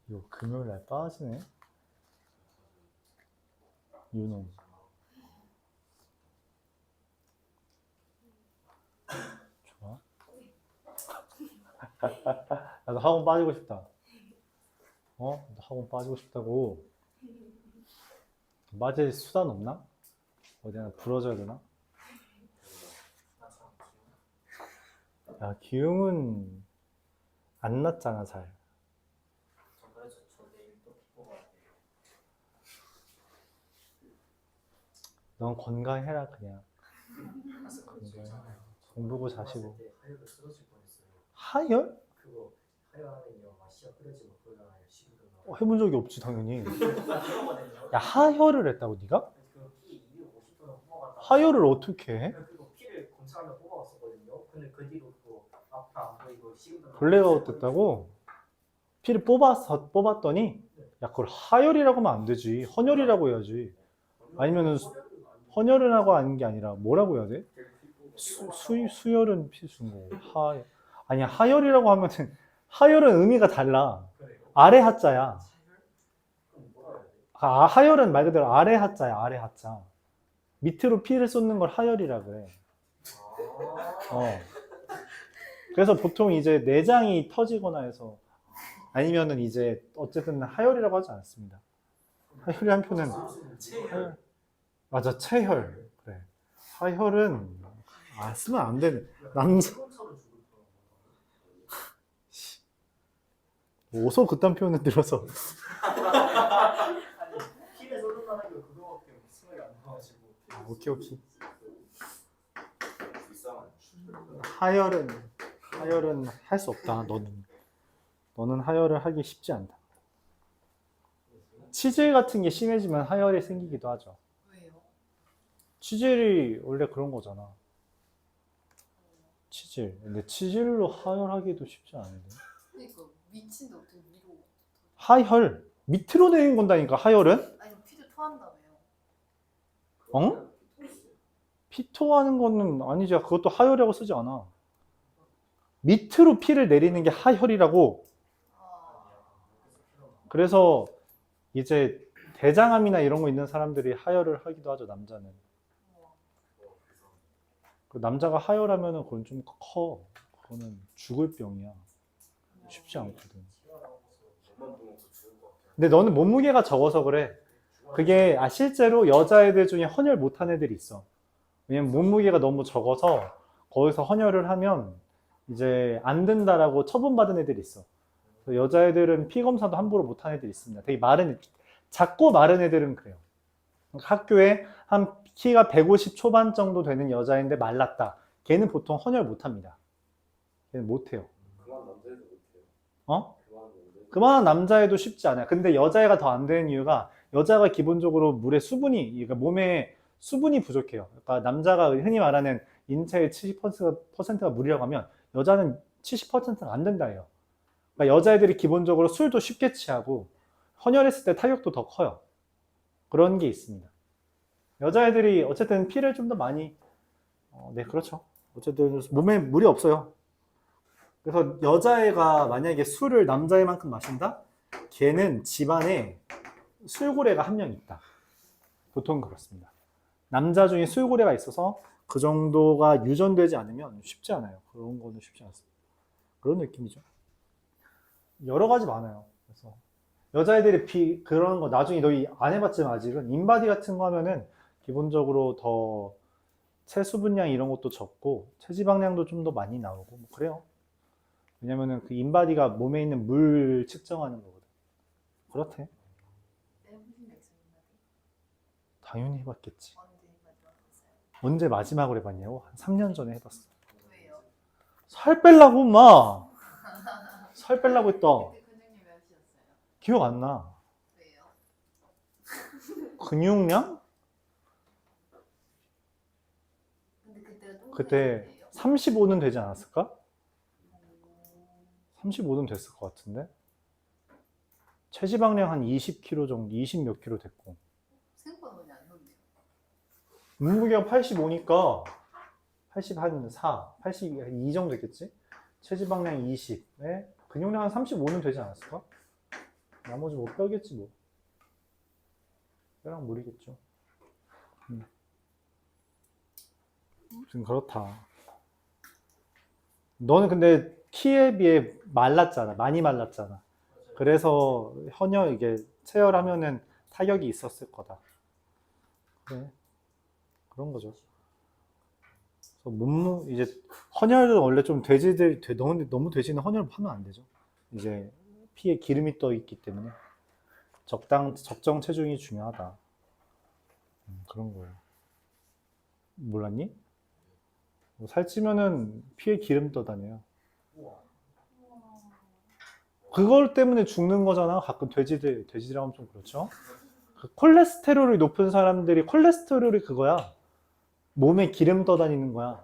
이거 금요일 날 빠지네. 유놈. 좋아. 나도 학원 빠지고 싶다. 나도 학원 빠지고 싶다고. 빠질 수단 없나? 어디 하나 불어줘야 되나? 야, 기웅은 안 났잖아, 잘. 그래서 저 내일 또 피고 가야 돼요. 넌 건강해라, 그냥. 건강해. 공부고 자시고. 하혈을 쓰러질 뻔했어요. 하열? 그거 하혈하면요 시야 흐려지고 그러잖아요. 시부도 해본 적이 없지, 당연히. 나거든요. 야, 하혈을 했다고, 네가? 그 피 250도는 넘어갔다. 하혈을 어떻게 해? 그리고 피를 검사하며 뽑아왔었거든요. 근데 그 뒤로 또 앞에 안 보이고 식은땀 벌레가 어땠다고? 피를 뽑았더니 야 그걸 하혈이라고 하면 안 되지. 헌혈이라고 해야지. 아니면은 헌혈이라고 하는 게 아니라 뭐라고 해야 돼? 수혈은 필수인 거고 아니야 하혈이라고 하면은 하혈은 의미가 달라. 아래 하자야. 하혈은 말 그대로 아래 하자야. 아래 하자. 밑으로 피를 쏟는 걸 하혈이라 그래. 그래서 보통 이제 내장이 터지거나 해서 아니면은 이제 어쨌든 하혈이라고 하지 않습니다. 하혈이 한 표는 하혈. 맞아 체혈. 그래. 하혈은 쓰면 안 되네. 남자 어서 그딴 표현을 들어서 피를 쏟는다는 게 그거밖에 생각이 안 나가지고. 오케이. 불쌍한. 하혈은 할 수 없다. 너는 하혈을 하기 쉽지 않다. 치질 같은 게 심해지면 하혈이 생기기도 하죠. 왜요? 치질이 원래 그런 거잖아. 치질. 근데 치질로 하혈하기도 쉽지 않은데. 그러니까 미친데 어떻게 위로? 하혈. 밑으로 내린 건다니까 하혈은? 아니 피를 토한다며요. 어? 피토하는 거는 아니지. 그것도 하혈이라고 쓰지 않아. 밑으로 피를 내리는 게 하혈이라고. 그래서 이제 대장암이나 이런 거 있는 사람들이 하혈을 하기도 하죠. 남자는. 그 남자가 하혈하면은 그건 좀 커. 그거는 죽을 병이야. 쉽지 않거든. 근데 너는 몸무게가 적어서 그래. 그게 실제로 여자애들 중에 헌혈 못한 애들이 있어. 왜냐면 몸무게가 너무 적어서 거기서 헌혈을 하면 이제 안 된다라고 처분받은 애들이 있어. 그래서 여자애들은 피 검사도 함부로 못한 애들이 있습니다. 되게 작고 마른 애들은 그래요. 학교에 한 키가 150 초반 정도 되는 여자인데 말랐다. 걔는 보통 헌혈 못합니다. 걔는 못해요. 그만 남자애도 못해요. 어? 그만 남자애도. 그만한 남자애도 쉽지 않아요. 근데 여자애가 더 안 되는 이유가 여자가 기본적으로 물에 그러니까 몸에 수분이 부족해요. 그러니까 남자가 흔히 말하는 인체의 70%가 물이라고 하면 여자는 70%가 안 된다 해요. 그러니까 여자애들이 기본적으로 술도 쉽게 취하고 헌혈했을 때 타격도 더 커요. 그런 게 있습니다. 여자애들이 어쨌든 피를 좀 더 많이 네 그렇죠. 어쨌든 몸에 물이 없어요. 그래서 여자애가 만약에 술을 남자애만큼 마신다? 걔는 집안에 술고래가 한 명 있다. 보통 그렇습니다. 남자 중에 술고래가 있어서 그 정도가 유전되지 않으면 쉽지 않아요. 그런 거는 쉽지 않습니다. 그런 느낌이죠. 여러 가지 많아요. 그래서 여자애들이 그런 거 나중에 너희 안 해봤지만 아직은 인바디 같은 거 하면은 기본적으로 더 체수분량 이런 것도 적고 체지방량도 좀 더 많이 나오고 뭐 그래요. 왜냐면은 그 인바디가 몸에 있는 물 측정하는 거거든. 그렇대. 해보신 적 있어요? 당연히 해봤겠지. 언제 마지막 했어요? 언제 마지막으로 해봤냐고? 한 3년 전에 해봤어. 왜요? 살 빼려고 마. 살 빼려고 했다. 그때 근육량이 몇이었어요? 기억 안 나. 왜요? 근육량? 근데 그때가 똥 그때 35는 되지 않았을까? 35는 됐을 것 같은데. 체지방량 한 20kg 정도, 20 몇 킬로 됐고. 생각보다 많이 안 넣네요. 몸무게가 85니까 80 한 4, 82 정도 됐겠지? 체지방량 20에 근육량 한 35는 되지 않았을까? 나머지 뭐 뼈겠지 뭐. 뼈랑 물이겠죠. 지금 그렇다. 너는 근데 키에 비해 말랐잖아. 많이 말랐잖아. 그래서 이게 체열하면은 타격이 있었을 거다. 그래. 그런 거죠. 그래서 이제 헌혈은 원래 좀 너무 돼지는 헌혈 하면 안 되죠. 이제 피에 기름이 떠 있기 때문에 적정 체중이 중요하다. 그런 거예요. 몰랐니? 뭐 살찌면은 피에 기름 떠다녀요. 그걸 때문에 죽는 거잖아. 가끔 돼지라고 하면 좀 그렇죠. 그 콜레스테롤이 높은 사람들이 콜레스테롤이 그거야. 몸에 기름 떠다니는 거야.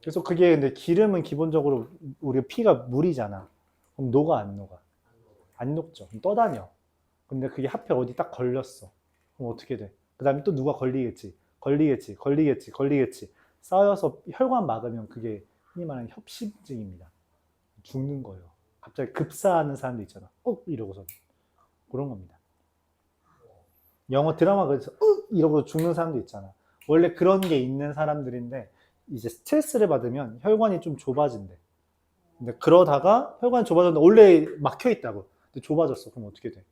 그래서 그게 근데 기름은 기본적으로 우리 피가 물이잖아. 그럼 녹아 안 녹아? 안 녹죠. 그럼 떠다녀. 근데 그게 하필 어디 딱 걸렸어. 그럼 어떻게 돼? 그 다음에 또 누가 걸리겠지. 쌓여서 혈관 막으면 그게 흔히 말하는 협심증입니다. 죽는 거예요. 갑자기 급사하는 사람도 있잖아. 이러고서. 그런 겁니다. 영어 드라마 그래서 이러고 죽는 사람도 있잖아. 원래 그런 게 있는 사람들인데 이제 스트레스를 받으면 혈관이 좀 좁아진대. 근데 그러다가 혈관이 좁아졌는데 원래 막혀 있다고. 근데 좁아졌어. 그럼 어떻게 돼?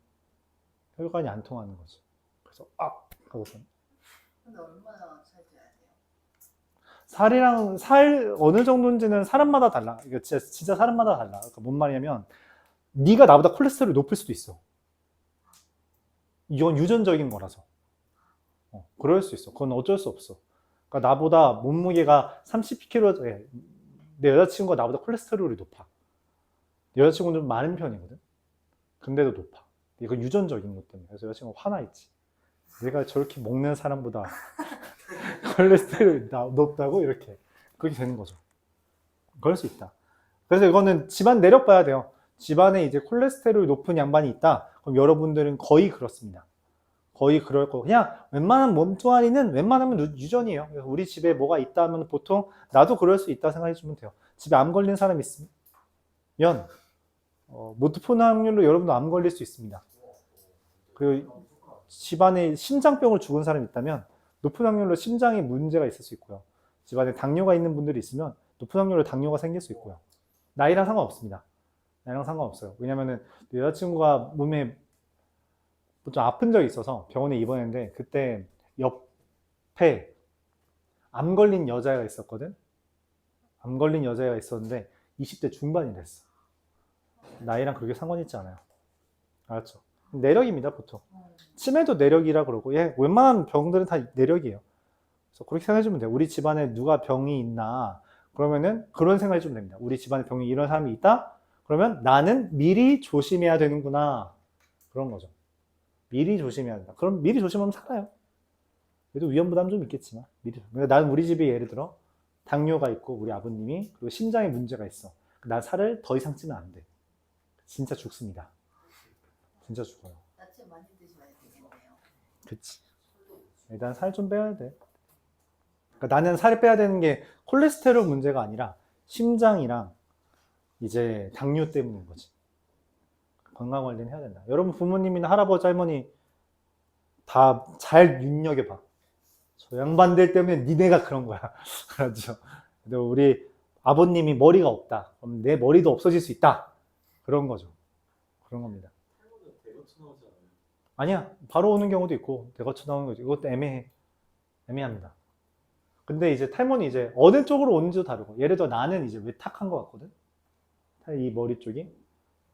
혈관이 안 통하는 거지. 그래서 하고서 근데 얼마나 잘 돼야 돼요? 살이랑 살 어느 정도인지는 사람마다 달라. 이거 진짜 사람마다 달라. 그러니까 뭔 말이냐면 네가 나보다 콜레스테롤이 높을 수도 있어. 이건 유전적인 거라서. 그럴 수 있어. 그건 어쩔 수 없어. 그러니까 나보다 몸무게가 30kg, 내 여자친구가 나보다 콜레스테롤이 높아. 여자친구는 좀 많은 편이거든. 근데도 높아. 이건 유전적인 것 때문에. 그래서 여자친구가 화나 있지. 내가 저렇게 먹는 사람보다 콜레스테롤이 높다고 이렇게. 그렇게 되는 거죠. 그럴 수 있다. 그래서 이거는 집안 내력 봐야 돼요. 집안에 이제 콜레스테롤이 높은 양반이 있다. 그럼 여러분들은 거의 그렇습니다. 거의 그럴 거고 그냥 웬만한 몸뚱아리는 웬만하면 유전이에요. 그래서 우리 집에 뭐가 있다 하면 보통 나도 그럴 수 있다 생각해 주면 돼요. 집에 암 걸린 사람 있으면 높은 확률로 여러분도 암 걸릴 수 있습니다. 그 집안에 심장병을 죽은 사람이 있다면 높은 확률로 심장에 문제가 있을 수 있고요. 집안에 당뇨가 있는 분들이 있으면 높은 확률로 당뇨가 생길 수 있고요. 나이랑 상관없습니다. 나이랑 상관없어요. 왜냐면은 여자친구가 몸에 좀 아픈 적이 있어서 병원에 입원했는데 그때 옆에 암 걸린 여자애가 있었거든. 암 걸린 여자애가 있었는데 20대 중반이 됐어. 나이랑 그렇게 상관이 있지 않아요. 알았죠? 내력입니다, 보통. 치매도 내력이라 그러고, 웬만한 병들은 다 내력이에요. 그래서 그렇게 생각해주면 돼요. 우리 집안에 누가 병이 있나, 그러면은 그런 생각해주면 됩니다. 우리 집안에 병이 이런 사람이 있다? 그러면 나는 미리 조심해야 되는구나. 그런 거죠. 미리 조심해야 된다. 그럼 미리 조심하면 살아요. 그래도 위험부담 좀 있겠지만, 미리. 나는 우리 집에 예를 들어, 당뇨가 있고, 우리 아버님이, 그리고 심장에 문제가 있어. 난 살을 더 이상 찌면 안 돼. 진짜 죽습니다. 진짜 죽어요. 야채 많이 드셔야 되겠네요. 그치. 일단 살 좀 빼야 돼. 그러니까 나는 살을 빼야 되는 게 콜레스테롤 문제가 아니라 심장이랑 이제 당뇨 때문인 거지. 건강 관리는 해야 된다. 여러분 부모님이나 할아버지 할머니 다 잘 눈여겨봐. 저 양반들 때문에 니네가 그런 거야. 알았죠? 근데 우리 아버님이 머리가 없다. 그럼 내 머리도 없어질 수 있다. 그런 거죠. 그런 겁니다. 탈모는 대거쳐 나오지 않아요? 아니야. 바로 오는 경우도 있고 대거쳐 나오는 거죠. 이것도 애매합니다. 근데 이제 탈모는 이제 어느 쪽으로 오는지도 다르고 예를 들어 나는 이제 외탁한 것 같거든. 이 머리 쪽이.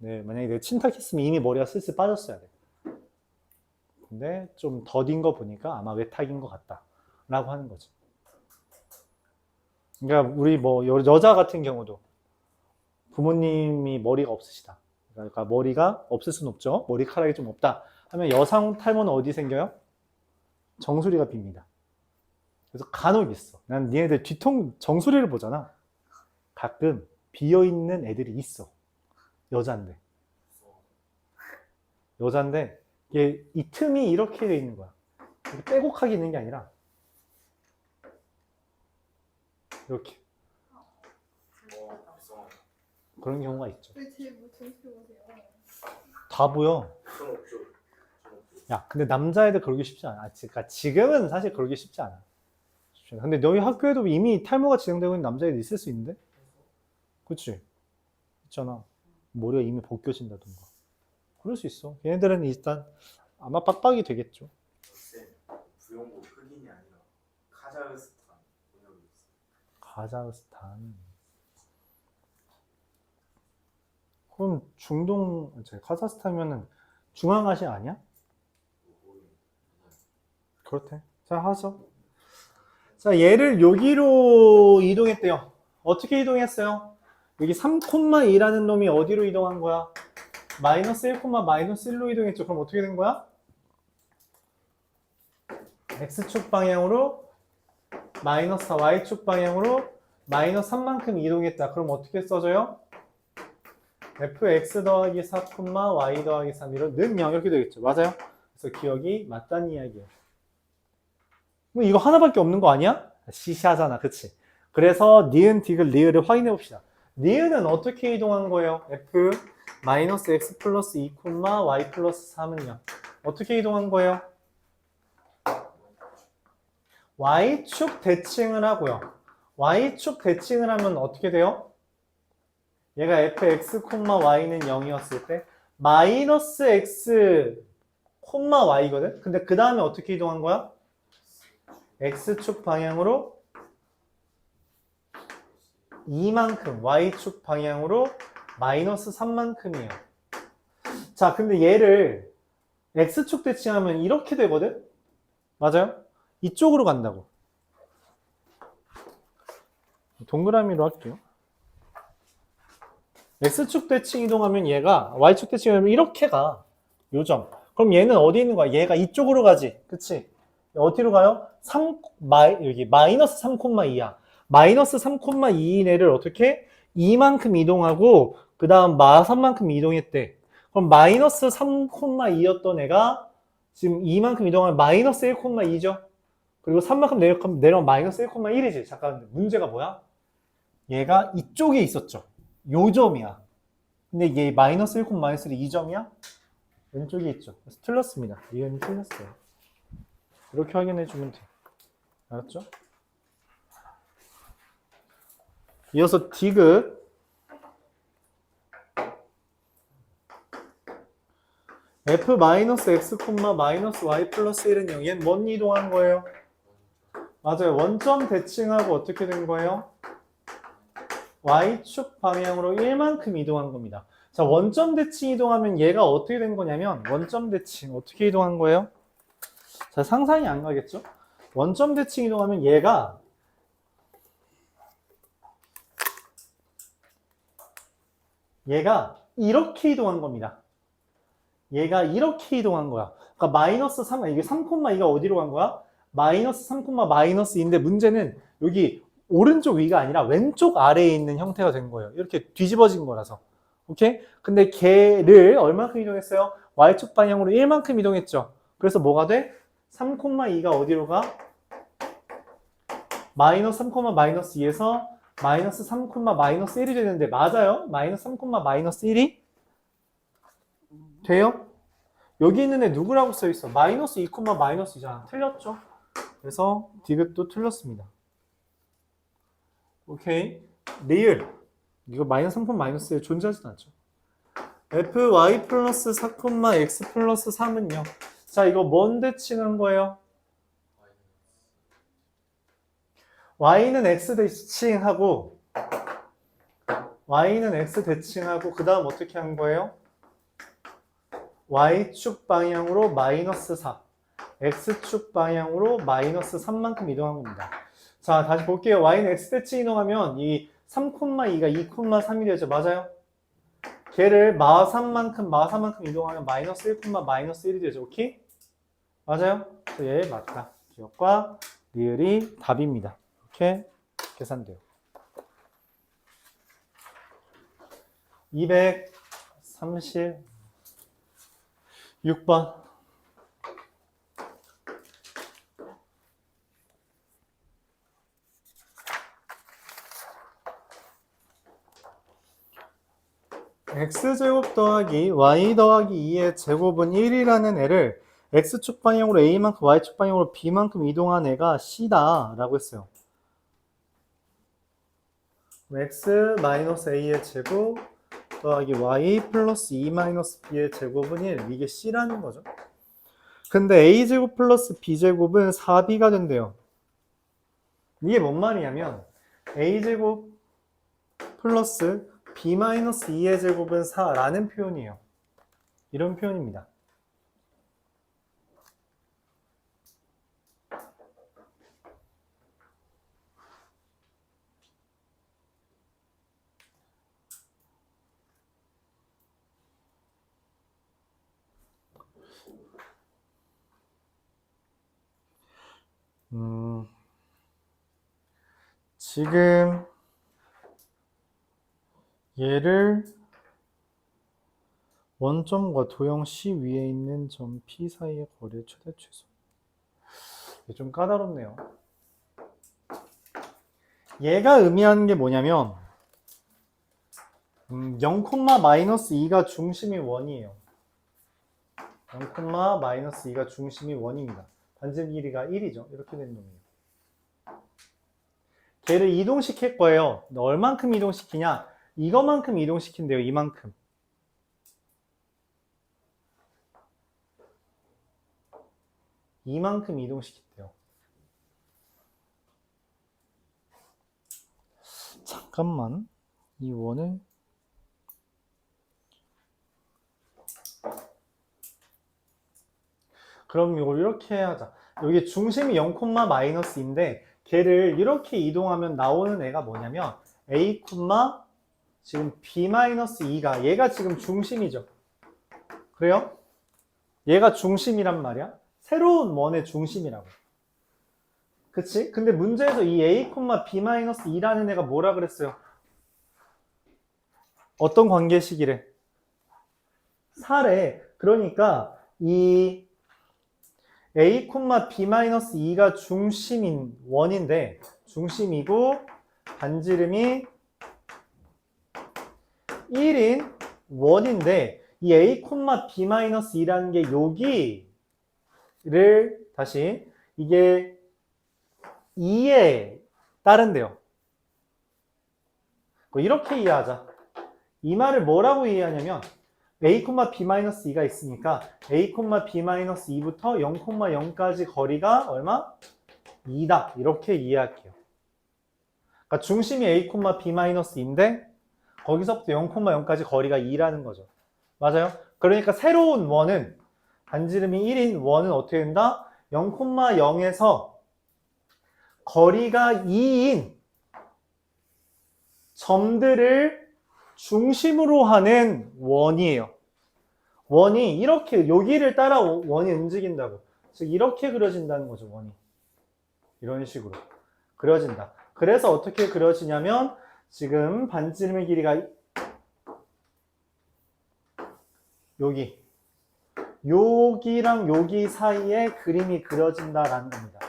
네, 만약에 내가 침탁했으면 이미 머리가 슬슬 빠졌어야 돼. 근데 좀 더딘 거 보니까 아마 외탁인 것 같다 라고 하는 거지. 그러니까 우리 뭐 여자 같은 경우도 부모님이 머리가 없으시다. 그러니까 머리가 없을 수는 없죠. 머리카락이 좀 없다 하면 여성 탈모는 어디 생겨요? 정수리가 빕니다. 그래서 간혹 있어. 난 얘네들 뒤통 정수리를 보잖아. 가끔 비어있는 애들이 있어. 여잔데 이게 이 틈이 이렇게 돼 있는 거야. 이렇게 빼곡하게 있는 게 아니라 이렇게 죄송합니다. 그런 경우가 있죠. 왜 제일 뭐 정수리 보세요? 다 보여. 전 없죠. 전 없죠. 야, 근데 남자애들 그러기 쉽지 않아. 그러니까 지금은 사실 그러기 쉽지 않아. 근데 너희 학교에도 이미 탈모가 진행되고 있는 남자애들 있을 수 있는데? 그치? 있잖아. 머리가 이미 벗겨진다던가. 그럴 수 있어. 얘네들은 일단 아마 빡빡이 되겠죠. 쌤, 부영고 흑인이 아니라 카자흐스탄 번역이 있어요. 카자흐스탄. 그럼 카자흐스탄이면은 중앙아시아 아니야? 그렇대. 자, 하죠. 자, 얘를 여기로 이동했대요. 어떻게 이동했어요? 여기 3,2라는 놈이 어디로 이동한 거야? 마이너스 1, 마이너스 1로 이동했죠. 그럼 어떻게 된 거야? X축 방향으로 마이너스 y축 방향으로 마이너스 3만큼 이동했다. 그럼 어떻게 써줘요? fx 더하기 4, y 더하기 3 는 0 이렇게 되겠죠. 맞아요? 그래서 기억이 맞다는 이야기예요. 뭐 이거 하나밖에 없는 거 아니야? 시시하잖아. 그치? 그래서 니은, 디귿, 리을을 확인해 봅시다. 니은은 어떻게 이동한 거예요? f 마이너스 x 플러스 2, y 플러스 3은 0. 어떻게 이동한 거예요? y축 대칭을 하고요. y축 대칭을 하면 어떻게 돼요? 얘가 fx, y는 0이었을 때 마이너스 x, y거든? 근데 그 다음에 어떻게 이동한 거야? x축 방향으로 2만큼, y축 방향으로 마이너스 3만큼이에요. 자, 근데 얘를 x축 대칭하면 이렇게 되거든? 맞아요? 이쪽으로 간다고. 동그라미로 할게요. x축 대칭 이동하면 얘가 y축 대칭하면 이렇게 가. 요점. 그럼 얘는 어디 있는 거야? 얘가 이쪽으로 가지. 그치? 어디로 가요? 여기 마이너스 3,2야. 마이너스 3,2인 애를 어떻게? 2만큼 이동하고 그 다음 3만큼 이동했대. 그럼 마이너스 3,2였던 애가 지금 2만큼 이동하면 마이너스 1,2죠. 그리고 3만큼 내려가면 마이너스 1,1이지. 잠깐 문제가 뭐야? 얘가 이쪽에 있었죠. 요 점이야. 근데 얘 마이너스 1, 마이너스 2점이야? 왼쪽에 있죠. 그래서 틀렸습니다. 이은이 틀렸어요. 이렇게 확인해 주면 돼. 알았죠? 이어서 디귿. f 마이너스 x, 마이너스 y 플러스 1은 0. 얘는 뭔 이동한 거예요? 맞아요. 원점 대칭하고 어떻게 된 거예요? y축 방향으로 1만큼 이동한 겁니다. 자, 원점 대칭 이동하면 얘가 어떻게 된 거냐면 원점 대칭 어떻게 이동한 거예요? 자, 상상이 안 가겠죠? 원점 대칭 이동하면 얘가 이렇게 이동한 겁니다. 얘가 이렇게 이동한 거야. 그러니까 마이너스 3, 이게 3,2가 어디로 간 거야? 마이너스 3, 마이너스 2인데 문제는 여기 오른쪽 위가 아니라 왼쪽 아래에 있는 형태가 된 거예요. 이렇게 뒤집어진 거라서. 오케이? 근데 걔를 얼마큼 이동했어요? y축 방향으로 1만큼 이동했죠. 그래서 뭐가 돼? 3,2가 어디로 가? 마이너스 3, 마이너스 2에서 마이너스 3, 마이너스 1이 되는데 맞아요? 마이너스 3, 마이너스 1이? 돼요? 여기 있는 애 누구라고 써있어? 마이너스 2, 마이너스 2잖아. 틀렸죠? 그래서 디귿도 틀렸습니다. 오케이. 리을. 이거 마이너스 3, 마이너스 1 존재하지도 않죠. fy 플러스 4, x 플러스 3은 0. 자, 이거 뭔 대칭한 거예요? y는 x 대칭하고 그 다음 어떻게 한 거예요? y축 방향으로 마이너스 4, x축 방향으로 마이너스 3만큼 이동한 겁니다. 자, 다시 볼게요. y는 x 대칭 이동하면 이 3,2가 2,3이 되죠. 맞아요? 걔를 마3만큼 이동하면 마이너스 1, 마이너스 1이 되죠. 오케이? 맞아요? 그래서 얘 맞다. 기억과 리을이 답입니다. 이렇게 계산돼요. 236번. x제곱 더하기 y 더하기 2의 제곱은 1이라는 애를 x축 방향으로 a만큼 y축 방향으로 b만큼 이동한 애가 c다 라고 했어요. x-a의 제곱 더하기 y 플러스 2-b의 제곱은 1. 이게 c라는 거죠. 근데 a제곱 플러스 b제곱은 4b가 된대요. 이게 뭔 말이냐면 a제곱 플러스 b-2의 제곱은 4라는 표현이에요. 이런 표현입니다. 지금 얘를 원점과 도형 C 위에 있는 점 P 사이의 거리의 최대 최소. 이게 좀 까다롭네요. 얘가 의미하는 게 뭐냐면 0,-2가 중심이 원이에요. 0,-2가 중심이 원입니다. 반지름 길이가 1이죠. 이렇게 된 놈이에요. 걔를 이동시킬 거예요. 얼만큼 이동시키냐? 이거만큼 이동시킨대요. 이만큼. 이만큼 이동시켰대요. 잠깐만. 이 원을 그럼 이걸 이렇게 하자. 여기 중심이 0,-인데 걔를 이렇게 이동하면 나오는 애가 뭐냐면 A, 지금 B-2가 얘가 지금 중심이죠. 그래요? 얘가 중심이란 말이야. 새로운 원의 중심이라고. 그치? 근데 문제에서 이 A, B-2라는 애가 뭐라 그랬어요? 어떤 관계식이래? 사래. 그러니까 이 A, B-2가 중심인 원인데 중심이고 반지름이 1인 원인데 이 A, B-2라는 게 여기를 다시 이게 2에 따른대요. 이렇게 이해하자. 이 말을 뭐라고 이해하냐면 A, B-2가 있으니까 A, B-2부터 0,0까지 거리가 얼마? 2다. 이렇게 이해할게요. 그러니까 중심이 A, B-인데 거기서부터 0,0까지 거리가 2라는 거죠. 맞아요? 그러니까 새로운 원은 반지름이 1인 원은 어떻게 된다? 0,0에서 거리가 2인 점들을 중심으로 하는 원이에요. 원이 이렇게 여기를 따라 원이 움직인다고. 즉 이렇게 그려진다는 거죠. 원이. 이런 식으로 그려진다. 그래서 어떻게 그려지냐면 지금 반지름의 길이가 여기랑 여기 사이에 그림이 그려진다라는 겁니다.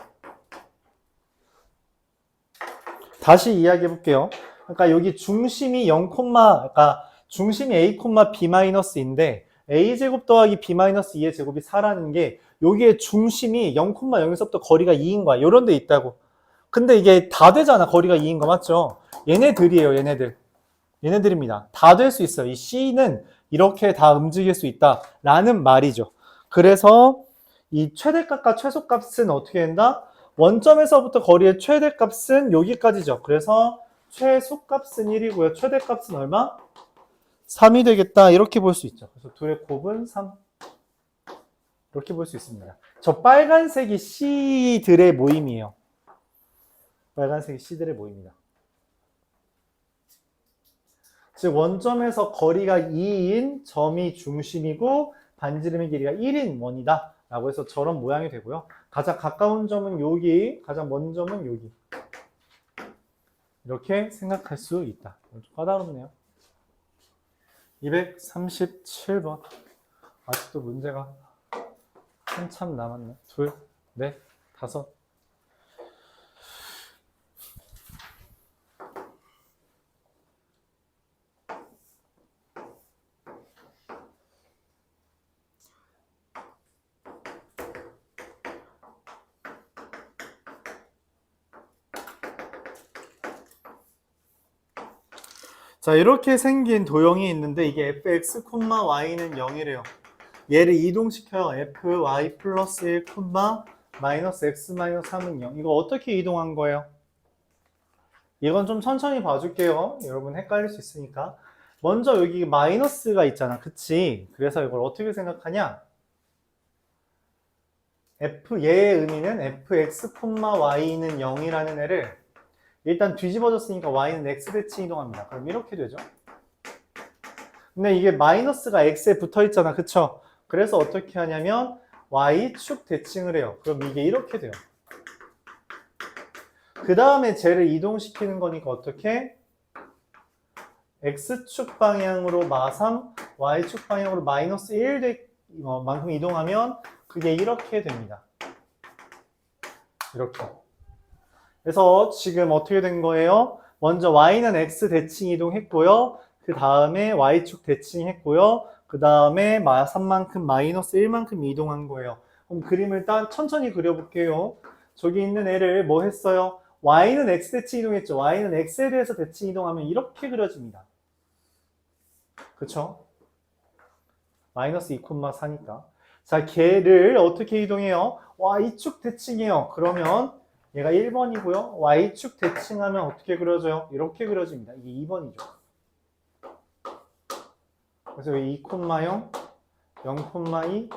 다시 이야기해 볼게요. 그러니까 여기 중심이 그러니까 중심이 A, B-인데 A제곱 더하기 B-2의 제곱이 4라는 게 여기에 중심이 0,0에서부터 거리가 2인 거야. 요런 데 있다고. 근데 이게 다 되잖아. 거리가 2인 거 맞죠? 얘네들이에요. 얘네들입니다. 다 될 수 있어요. 이 C는 이렇게 다 움직일 수 있다라는 말이죠. 그래서 이 최대값과 최소값은 어떻게 된다? 원점에서부터 거리의 최대값은 여기까지죠. 그래서 최소값은 1이고요. 최대값은 얼마? 3이 되겠다. 이렇게 볼 수 있죠. 그래서 둘의 곱은 3. 이렇게 볼 수 있습니다. 저 빨간색이 C들의 모임이에요. 빨간색이 C들의 모임이다. 즉 원점에서 거리가 2인 점이 중심이고 반지름의 길이가 1인 원이다 라고 해서 저런 모양이 되고요. 가장 가까운 점은 여기, 가장 먼 점은 여기. 이렇게 생각할 수 있다. 좀 까다롭네요. 237번. 아직도 문제가 한참 남았네. 둘, 넷, 다섯. 자, 이렇게 생긴 도형이 있는데 이게 fx, y는 0이래요. 얘를 이동시켜요. fy 플러스 1, 마이너스 x 마이너스 3은 0. 이거 어떻게 이동한 거예요? 이건 좀 천천히 봐줄게요. 여러분 헷갈릴 수 있으니까. 먼저 여기 마이너스가 있잖아. 그치? 그래서 이걸 어떻게 생각하냐? 얘의 의미는 fx, y는 0이라는 애를 일단 뒤집어졌으니까 y는 x대치 이동합니다. 그럼 이렇게 되죠. 근데 이게 마이너스가 x에 붙어 있잖아. 그쵸? 그래서 어떻게 하냐면 y축 대칭을 해요. 그럼 이게 이렇게 돼요. 그 다음에 쟤를 이동시키는 거니까 어떻게? X축 방향으로 마3, Y축 방향으로 마이너스 1 만큼 이동하면 그게 이렇게 됩니다. 이렇게. 그래서 지금 어떻게 된 거예요? 먼저 Y는 X 대칭 이동했고요. 그 다음에 Y축 대칭 했고요. 그 다음에 마3만큼 마이너스 1만큼 이동한 거예요. 그럼 그림을 천천히 그려볼게요. 저기 있는 애를 뭐 했어요? Y는 X 대칭 이동했죠. Y는 X에 대해서 대칭 이동하면 이렇게 그려집니다. 그쵸? 마이너스 2,4니까. 자, 걔를 어떻게 이동해요? Y축 대칭해요. 그러면 얘가 1번이고요. Y축 대칭하면 어떻게 그려져요? 이렇게 그려집니다. 이게 2번이죠. 그래서 2,0, 0,2,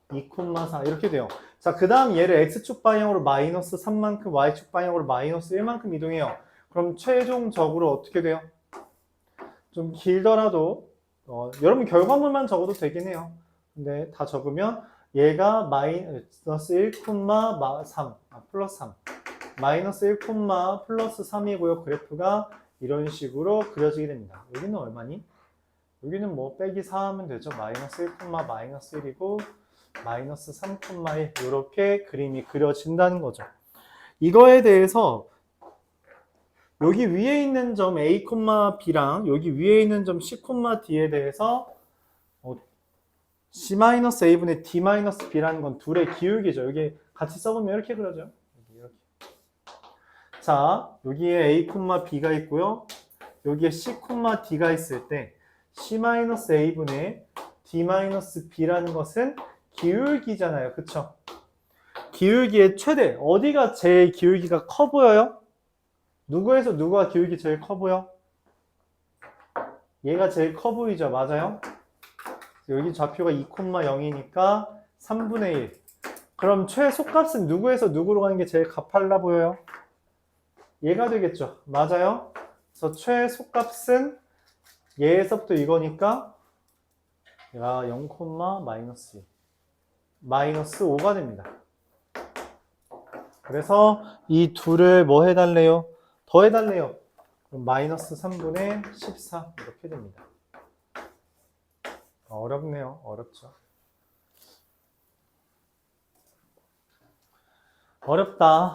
2,4 이렇게 돼요. 자, 그 다음 얘를 X축 방향으로 마이너스 3만큼, Y축 방향으로 마이너스 1만큼 이동해요. 그럼 최종적으로 어떻게 돼요? 좀 길더라도 여러분 결과물만 적어도 되긴 해요. 근데 다 적으면 얘가 마이너스 1,3 플러스 3 마이너스 1, 플러스 3이고요. 그래프가 이런 식으로 그려지게 됩니다. 여기는 얼마니? 여기는 뭐 빼기 4 하면 되죠. 마이너스 1, 마이너스 1이고 마이너스 3,1 이렇게 그림이 그려진다는 거죠. 이거에 대해서 여기 위에 있는 점 A, B랑 여기 위에 있는 점 C, D에 대해서 C-A분의 D-B라는 건 둘의 기울기죠. 여기 같이 써보면 이렇게 그려져요. 이렇게. 자, 여기에 A, B가 있고요. 여기에 C, D가 있을 때 C-A분의 D-B라는 것은 기울기잖아요. 그쵸? 기울기의 최대. 어디가 제일 기울기가 커 보여요? 누구에서 누가 기울기 제일 커 보여? 얘가 제일 커 보이죠? 맞아요? 여기 좌표가 2,0이니까 3분의 1. 그럼 최소값은 누구에서 누구로 가는 게 제일 가팔라 보여요? 얘가 되겠죠? 맞아요? 그래서 최소값은 얘에서부터 이거니까 얘가 0, 마이너스 1. 마이너스 5가 됩니다. 그래서 이 둘을 뭐 해달래요? 더 해달래요. 그럼 마이너스 3분의 14 이렇게 됩니다. 어렵네요. 어렵죠. 어렵다.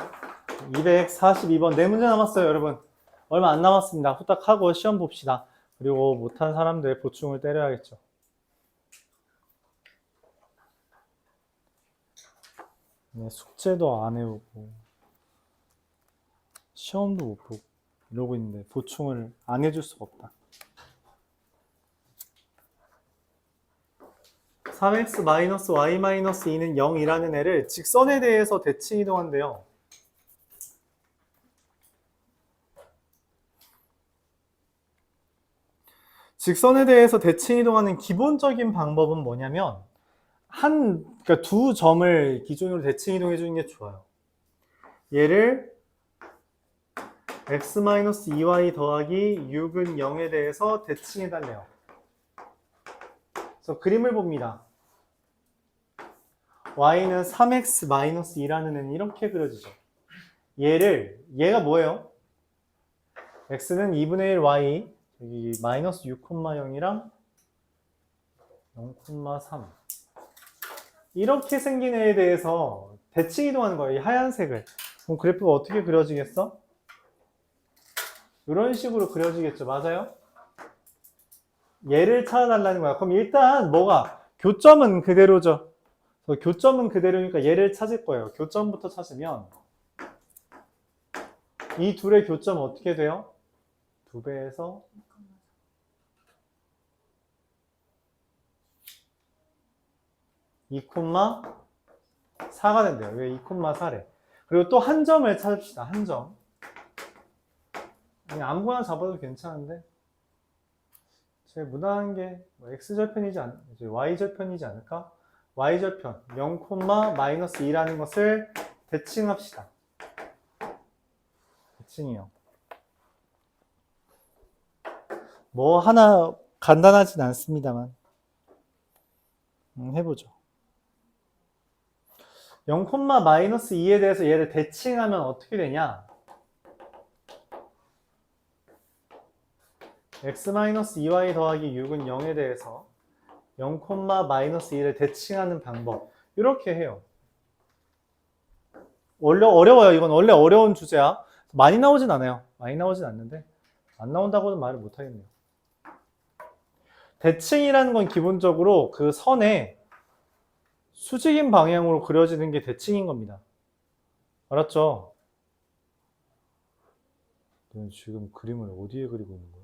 242번. 네 문제 남았어요, 여러분. 얼마 안 남았습니다. 후딱 하고 시험 봅시다. 그리고 못한 사람들 보충을 때려야겠죠. 네, 숙제도 안 해오고 시험도 못 보고 이러고 있는데 보충을 안 해줄 수가 없다. 3x-y-2는 0이라는 애를 직선에 대해서 대칭 이동한대요. 직선에 대해서 대칭 이동하는 기본적인 방법은 뭐냐면 그러니까 두 점을 기준으로 대칭 이동해 주는 게 좋아요. 얘를 x-2y 더하기 6은 0에 대해서 대칭해 달래요. 그래서 그림을 봅니다. y는 3x-2라는 애는 이렇게 그려지죠. 얘가 뭐예요? x는 2분의 1 y, 여기 마이너스 6,0이랑 0,3 이렇게 생긴 애에 대해서 대칭 이동하는 거예요. 이 하얀색을. 그럼 그래프가 어떻게 그려지겠어? 이런 식으로 그려지겠죠. 맞아요? 얘를 찾아달라는 거야. 그럼 일단 뭐가? 교점은 그대로죠. 교점은 그대로니까 얘를 찾을 거예요. 교점부터 찾으면 이 둘의 교점은 어떻게 돼요? 2배에서 2,4가 된대요. 왜 2,4래? 그리고 또 한 점을 찾읍시다. 한 점. 그냥 아무거나 잡아도 괜찮은데 제일 무난한 게 x절편이지 y절편이지 않을까? y절편 0,-2라는 것을 대칭합시다. 대칭이요. 뭐 하나 간단하진 않습니다만 해보죠. 0,-2에 대해서 얘를 대칭하면 어떻게 되냐? x-2y 더하기 6은 0에 대해서 0, 마이너스 1을 대칭하는 방법. 이렇게 해요. 원래 어려워요. 이건 원래 어려운 주제야. 많이 나오진 않아요. 많이 나오진 않는데 안 나온다고는 말을 못 하겠네요. 대칭이라는 건 기본적으로 그 선에 수직인 방향으로 그려지는 게 대칭인 겁니다. 알았죠? 너 지금 그림을 어디에 그리고 있는 거야?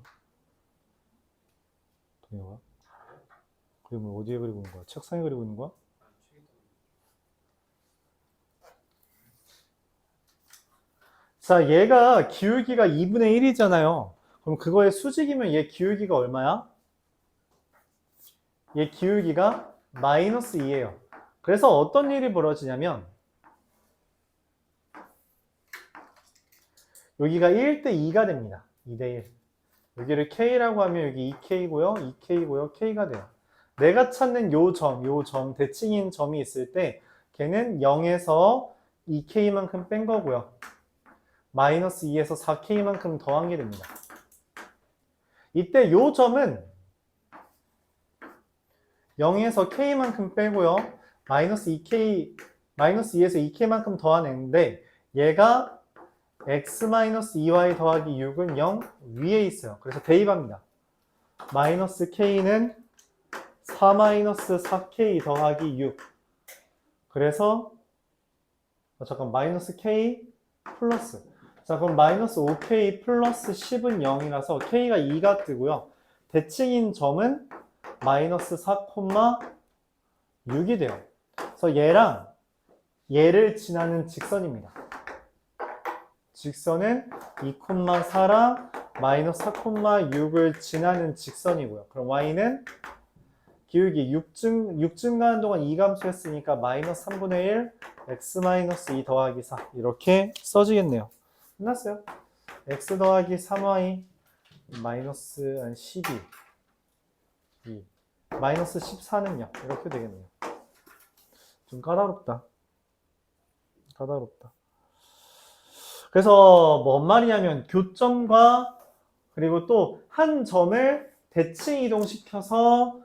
동혁아? 그림을 어디에 그리고 있는 거야? 책상에 그리고 있는 거야? 자, 얘가 기울기가 2분의 1이잖아요. 그럼 그거의 수직이면 얘 기울기가 얼마야? 얘 기울기가 마이너스 2예요. 그래서 어떤 일이 벌어지냐면 여기가 1대 2가 됩니다. 2대 1. 여기를 K라고 하면 여기 2K고요. 2K고요. K가 돼요. 내가 찾는 요 점, 대칭인 점이 있을 때 걔는 0에서 2K만큼 뺀 거고요. 마이너스 2에서 4K만큼 더한 게 됩니다. 이때 요 점은 0에서 K만큼 빼고요. 마이너스 2K, 마이너스 2에서 2K만큼 더한 애인데 얘가 x-2y 더하기 6은 0 위에 있어요. 그래서 대입합니다. 마이너스 K는 4-4K 더하기 6. 그래서 잠깐 마이너스 K 플러스. 자, 그럼 마이너스 5K 플러스 10은 0이라서 K가 2가 뜨고요. 대칭인 점은 마이너스 4,6이 돼요. 그래서 얘랑 얘를 지나는 직선입니다. 직선은 2,4랑 마이너스 4,6을 지나는 직선이고요. 그럼 y는 기울기 6 증가하는 동안 2감소 했으니까 마이너스 3분의 1 x-2 더하기 4 이렇게 써지겠네요. 끝났어요. x 더하기 3y 마이너스 12 2 마이너스 14는요. 이렇게 되겠네요. 좀 까다롭다. 그래서 뭔 말이냐면 교점과 그리고 또 한 점을 대칭 이동시켜서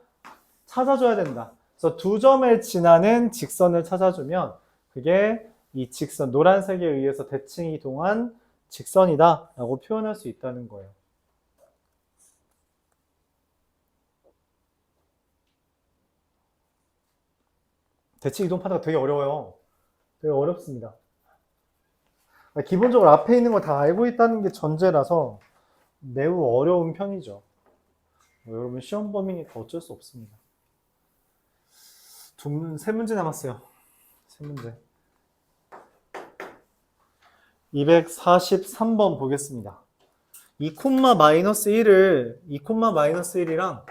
찾아줘야 된다. 그래서 두 점을 지나는 직선을 찾아주면 그게 이 직선 노란색에 의해서 대칭 이동한 직선이다 라고 표현할 수 있다는 거예요. 대칭 이동 파트가 되게 어려워요. 되게 어렵습니다. 기본적으로 앞에 있는 거 다 알고 있다는 게 전제라서 매우 어려운 편이죠. 여러분 시험 범위니까 어쩔 수 없습니다. 세 문제 남았어요. 세 문제. 243번 보겠습니다. 2,-1이랑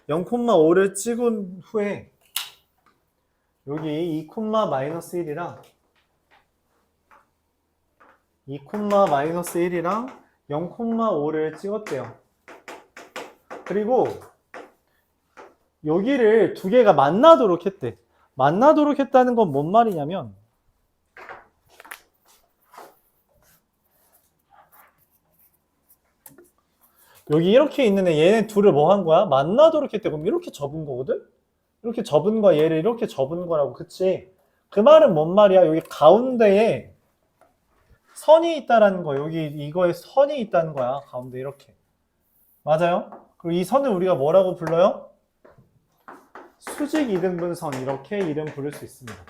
0,5를 찍은 후에 여기 2,-1이랑 0,5를 찍었대요. 그리고 여기를 두 개가 만나도록 했대. 만나도록 했다는 건 뭔 말이냐면 여기 이렇게 있는 얘네 둘을 뭐 한 거야? 만나도록 했대. 그럼 이렇게 접은 거거든? 이렇게 접은 거야. 얘를 이렇게 접은 거라고. 그치? 그 말은 뭔 말이야? 여기 가운데에 선이 있다라는 거. 여기 이거에 선이 있다는 거야. 가운데 이렇게. 맞아요? 그리고 이 선을 우리가 뭐라고 불러요? 수직 이등분선. 이렇게 이름 부를 수 있습니다.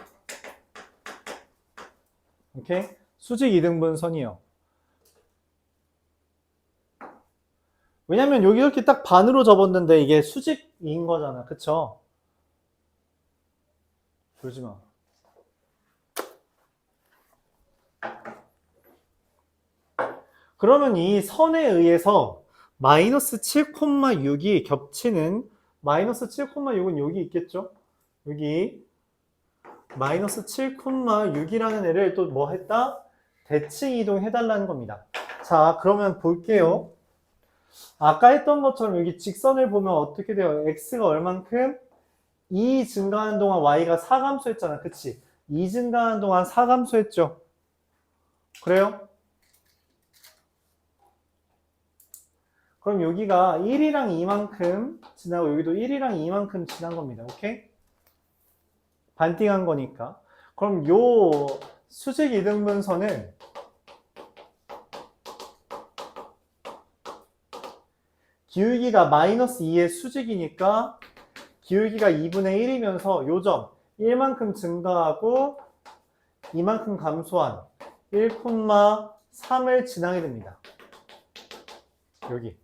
오케이? 수직 이등분선이요. 왜냐면 여기 이렇게 딱 반으로 접었는데 이게 수직인 거잖아. 그쵸? 그러지 마. 그러면 이 선에 의해서 마이너스 7,6이 겹치는 마이너스 7,6은 여기 있겠죠? 여기 마이너스 7,6이라는 애를 또 뭐 했다? 대칭 이동해달라는 겁니다. 자, 그러면 볼게요. 아까 했던 것처럼 여기 직선을 보면 어떻게 돼요? x가 얼만큼? 2 증가하는 동안 y가 4감소 했잖아. 그치? 2 증가하는 동안 4감소 했죠? 그래요? 그럼 여기가 1이랑 2만큼 지나고 여기도 1이랑 2만큼 지난 겁니다. 오케이? 반띵한 거니까. 그럼 요 수직 이등분선은 기울기가 마이너스 2의 수직이니까 기울기가 2분의 1이면서 요 점 1만큼 증가하고 이만큼 감소한 1,3을 지나게 됩니다. 여기.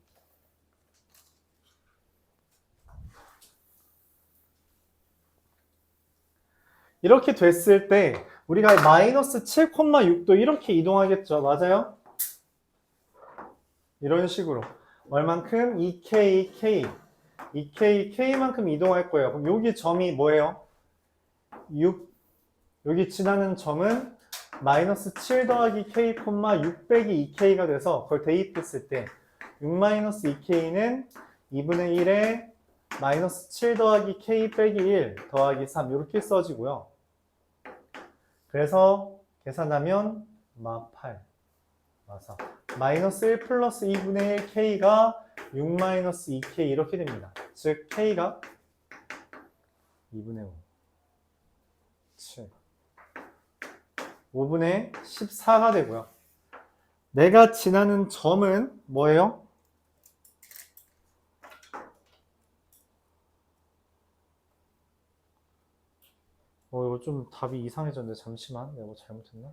이렇게 됐을 때 우리가 마이너스 7,6도 이렇게 이동하겠죠. 맞아요? 이런 식으로. 얼만큼? 2K, K. 2K, K만큼 이동할 거예요. 그럼 여기 점이 뭐예요? 6. 여기 지나는 점은 마이너스 7 더하기 K, 6 빼기 2K가 돼서 그걸 대입했을 때 6 마이너스 2K는 2분의 1에 마이너스 7 더하기 K 빼기 1 더하기 3 이렇게 써지고요. 그래서 계산하면 8 맞아. 마이너스 1 플러스 2분의 1 K가 6 마이너스 2K 이렇게 됩니다. 즉 K가 2분의 5 7 5분의 14가 되고요. 내가 지나는 점은 뭐예요? 이거 좀 답이 이상해졌는데 잠시만. 내가 뭐 잘못했나?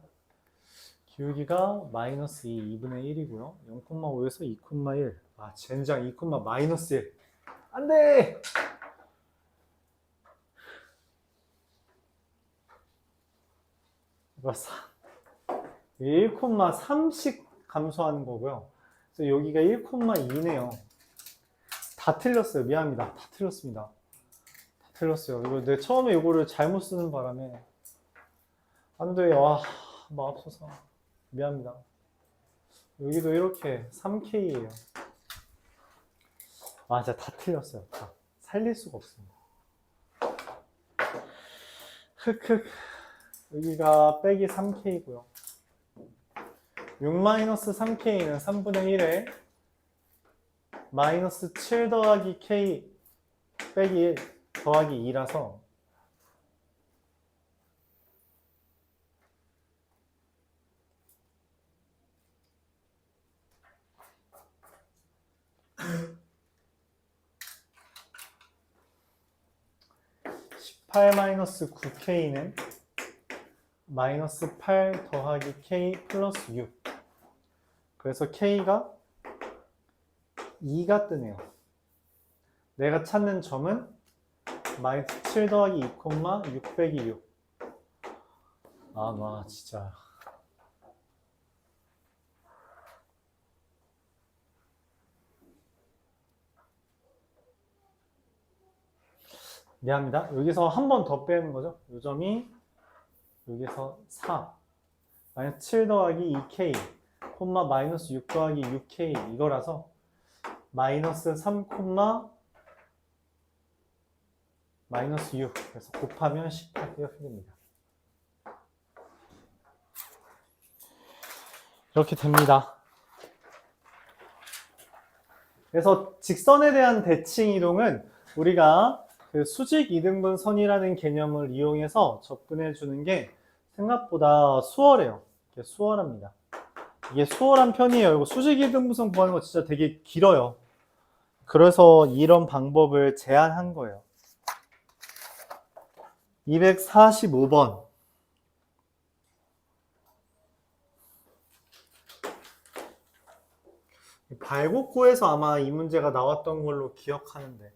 기울기가 마이너스 2분의 1이고요. 0,5에서 2,1. 아, 젠장 2, 마이너스 1. 안 돼! 이거 1,3씩 감소하는 거고요. 그래서 여기가 1,2네요. 다 틀렸어요. 미안합니다. 다 틀렸습니다. 다 틀렸어요. 이거 내 처음에 이거를 잘못 쓰는 바람에 안 돼. 와, 마법소사. 미안합니다. 여기도 이렇게 3K예요. 아, 진짜 다 틀렸어요. 다. 살릴 수가 없습니다. 흑흑. 여기가 빼기 3K고요. 6-3K는 3분의 1에 마이너스 7 더하기 K 빼기 1 더하기 2라서 (18 9K는) 마이너스 8 더하기 K 플러스 6. 그래서 K가 2가 뜨네요. 내가 찾는 점은 마이너스 7 더하기 2, 6 빼기 6. 아, 나 진짜. 미안합니다. 여기서 한 번 더 빼는 거죠. 이 점이 여기서 4. 마이너스 7 더하기 2K, 마이너스 6 더하기 6K 이거라서 마이너스 3, 마이너스 6. 그래서 곱하면 18 이렇게 됩니다. 이렇게 됩니다. 그래서 직선에 대한 대칭 이동은 우리가 그 수직 이등분선이라는 개념을 이용해서 접근해 주는 게 생각보다 수월해요. 수월합니다. 이게 수월한 편이에요. 이거 수직 이등분선 구하는 거 진짜 되게 길어요. 그래서 이런 방법을 제안한 거예요. 245번. 발곡구에서 아마 이 문제가 나왔던 걸로 기억하는데.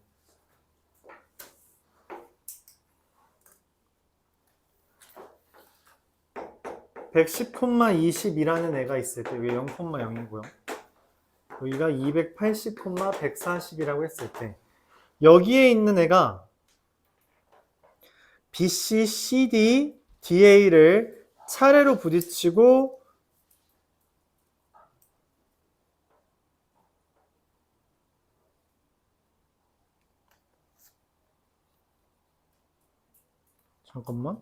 (110,20이라는) 애가 있을 때 여기 0,0이고요. 여기가 280,140이라고 했을 때 여기에 있는 애가 BC, CD, DA를 차례로 부딪히고 잠깐만.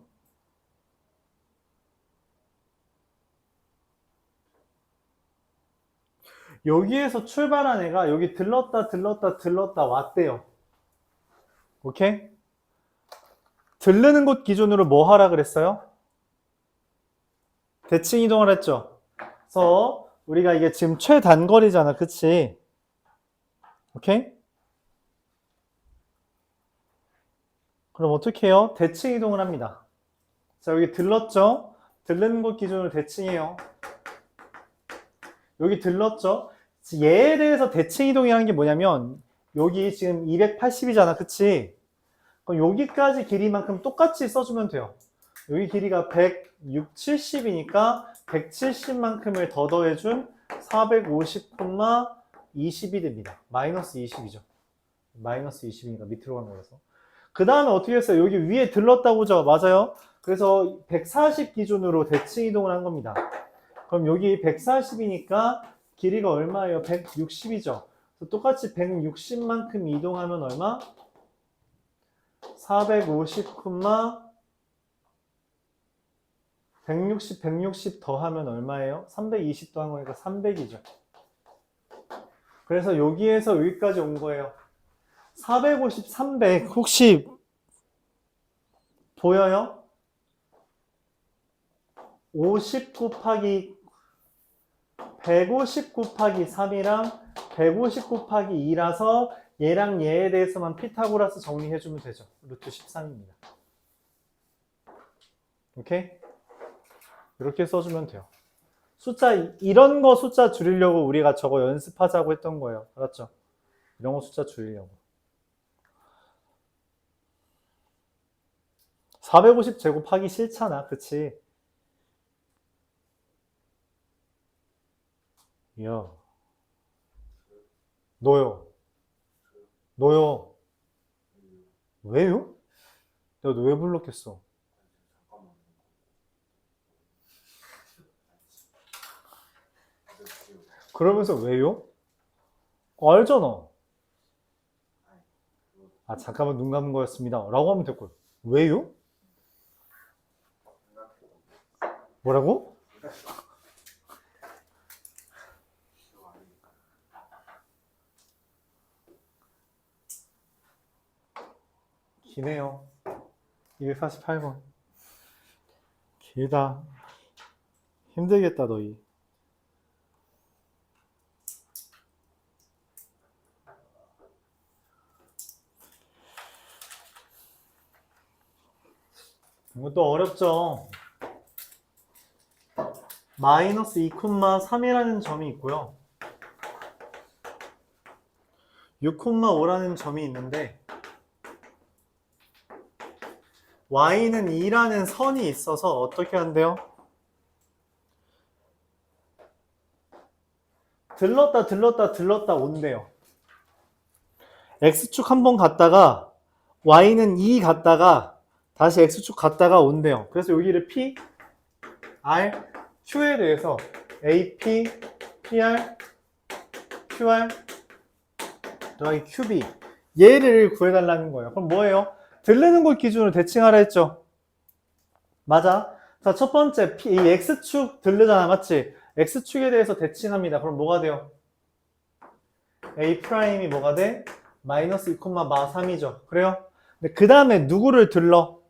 여기에서 출발한 애가 여기 들렀다 왔대요. 오케이? 들르는 곳 기준으로 뭐 하라 그랬어요? 대칭 이동을 했죠. 그래서 우리가 이게 지금 최단거리잖아. 그치? 오케이? 그럼 어떻게 해요? 대칭 이동을 합니다. 자, 여기 들렀죠? 들르는 곳 기준으로 대칭해요. 여기 들렀죠? 얘에 대해서 대칭 이동이라는 게 뭐냐면 여기 지금 280이잖아. 그치? 그럼 여기까지 길이만큼 똑같이 써주면 돼요. 여기 길이가 160, 70이니까 170만큼을 더 더해준 450,20이 됩니다. 마이너스 20이죠. 마이너스 20이니까 밑으로 간 거라서. 그 다음에 어떻게 했어요? 여기 위에 들렀다고죠? 맞아요. 그래서 140 기준으로 대칭 이동을 한 겁니다. 그럼 여기 140이니까 길이가 얼마예요? 160이죠. 똑같이 160만큼 이동하면 얼마? 450, 160 더하면 얼마예요? 320 더한 거니까 300이죠. 그래서 여기에서 여기까지 온 거예요. 450, 300 혹시 보여요? 50 곱하기 150 곱하기 3이랑 150 곱하기 2라서 얘랑 얘에 대해서만 피타고라스 정리해주면 되죠. 루트 13입니다. 오케이? 이렇게 써주면 돼요. 숫자, 이런 거 숫자 줄이려고 우리가 저거 연습하자고 했던 거예요. 알았죠? 이런 거 숫자 줄이려고. 450 제곱하기 싫잖아. 그치? 야. 너요. 왜요? 내가 너 왜 불렀겠어? 그러면서 왜요? 알잖아. 아, 잠깐만 눈 감은 거였습니다. 라고 하면 될걸. 왜요? 뭐라고? 기네요. 248번. 길다. 힘들겠다, 너희. 이것도 어렵죠. 마이너스 2,3이라는 점이 있고요. 6,5라는 점이 있는데 y는 2라는 선이 있어서 어떻게 한대요? 들렀다 온대요. x축 한번 갔다가 y는 2 갔다가 다시 x축 갔다가 온대요. 그래서 여기를 p, r, q에 대해서 ap, pr, qr 더하기 qb 얘를 구해달라는 거예요. 그럼 뭐예요? 들르는 곳 기준으로 대칭하라 했죠? 맞아. 자, 첫 번째 이 x축 들르잖아. 맞지? x축에 대해서 대칭합니다. 그럼 뭐가 돼요? a'이 뭐가 돼? 마이너스 2, 마 3이죠. 그래요? 근데 그 다음에 누구를 들러?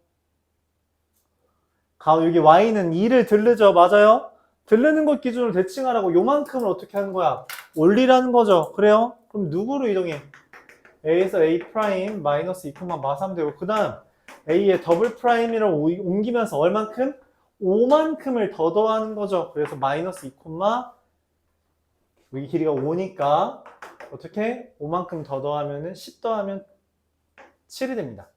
여기 y는 2를 들르죠. 맞아요? 들르는 것 기준으로 대칭하라고 요만큼을 어떻게 하는 거야? 올리라는 거죠. 그래요? 그럼 누구로 이동해? a에서 a' 마이너스 2, 마 3 되고 그 다음 a의 더블 프라임으로 옮기면서 얼만큼? 5만큼을 더 더하는 거죠. 그래서 마이너스 2, 여기 길이가 5니까 어떻게? 5만큼 더 더하면은 10 더하면 7이 됩니다.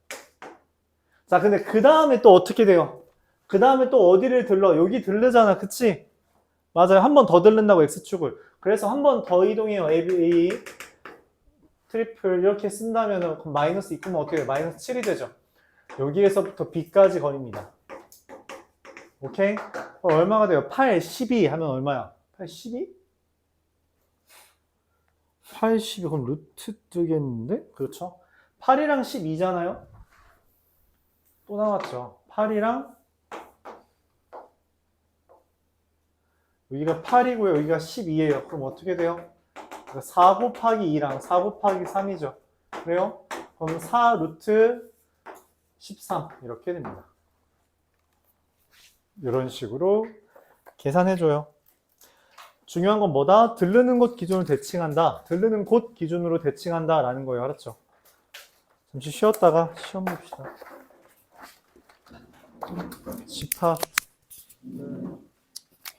자, 근데 그 다음에 또 어떻게 돼요? 그 다음에 또 어디를 들러? 여기 들르잖아. 그치? 맞아요. 한 번 더 들른다고 x축을. 그래서 한 번 더 이동해요. a 트리플 이렇게 쓴다면 마이너스 2, 어떻게 돼요? 마이너스 7이 되죠. 여기에서부터 b까지 거리입니다. 오케이? 그럼 얼마가 돼요? 8, 12 하면 얼마야? 8, 12? 8, 12 그럼 루트 뜨겠는데? 그렇죠? 8이랑 12잖아요? 또 나왔죠. 8이랑 여기가 8이고요. 여기가 12예요. 그럼 어떻게 돼요? 4 곱하기 2랑 4 곱하기 3이죠. 그래요? 그럼 4 루트 13 이렇게 됩니다. 이런 식으로 계산해줘요. 중요한 건 뭐다? 들르는 곳 기준으로 대칭한다. 들르는 곳 기준으로 대칭한다 라는 거예요. 알았죠? 잠시 쉬었다가 시험 봅시다. 집합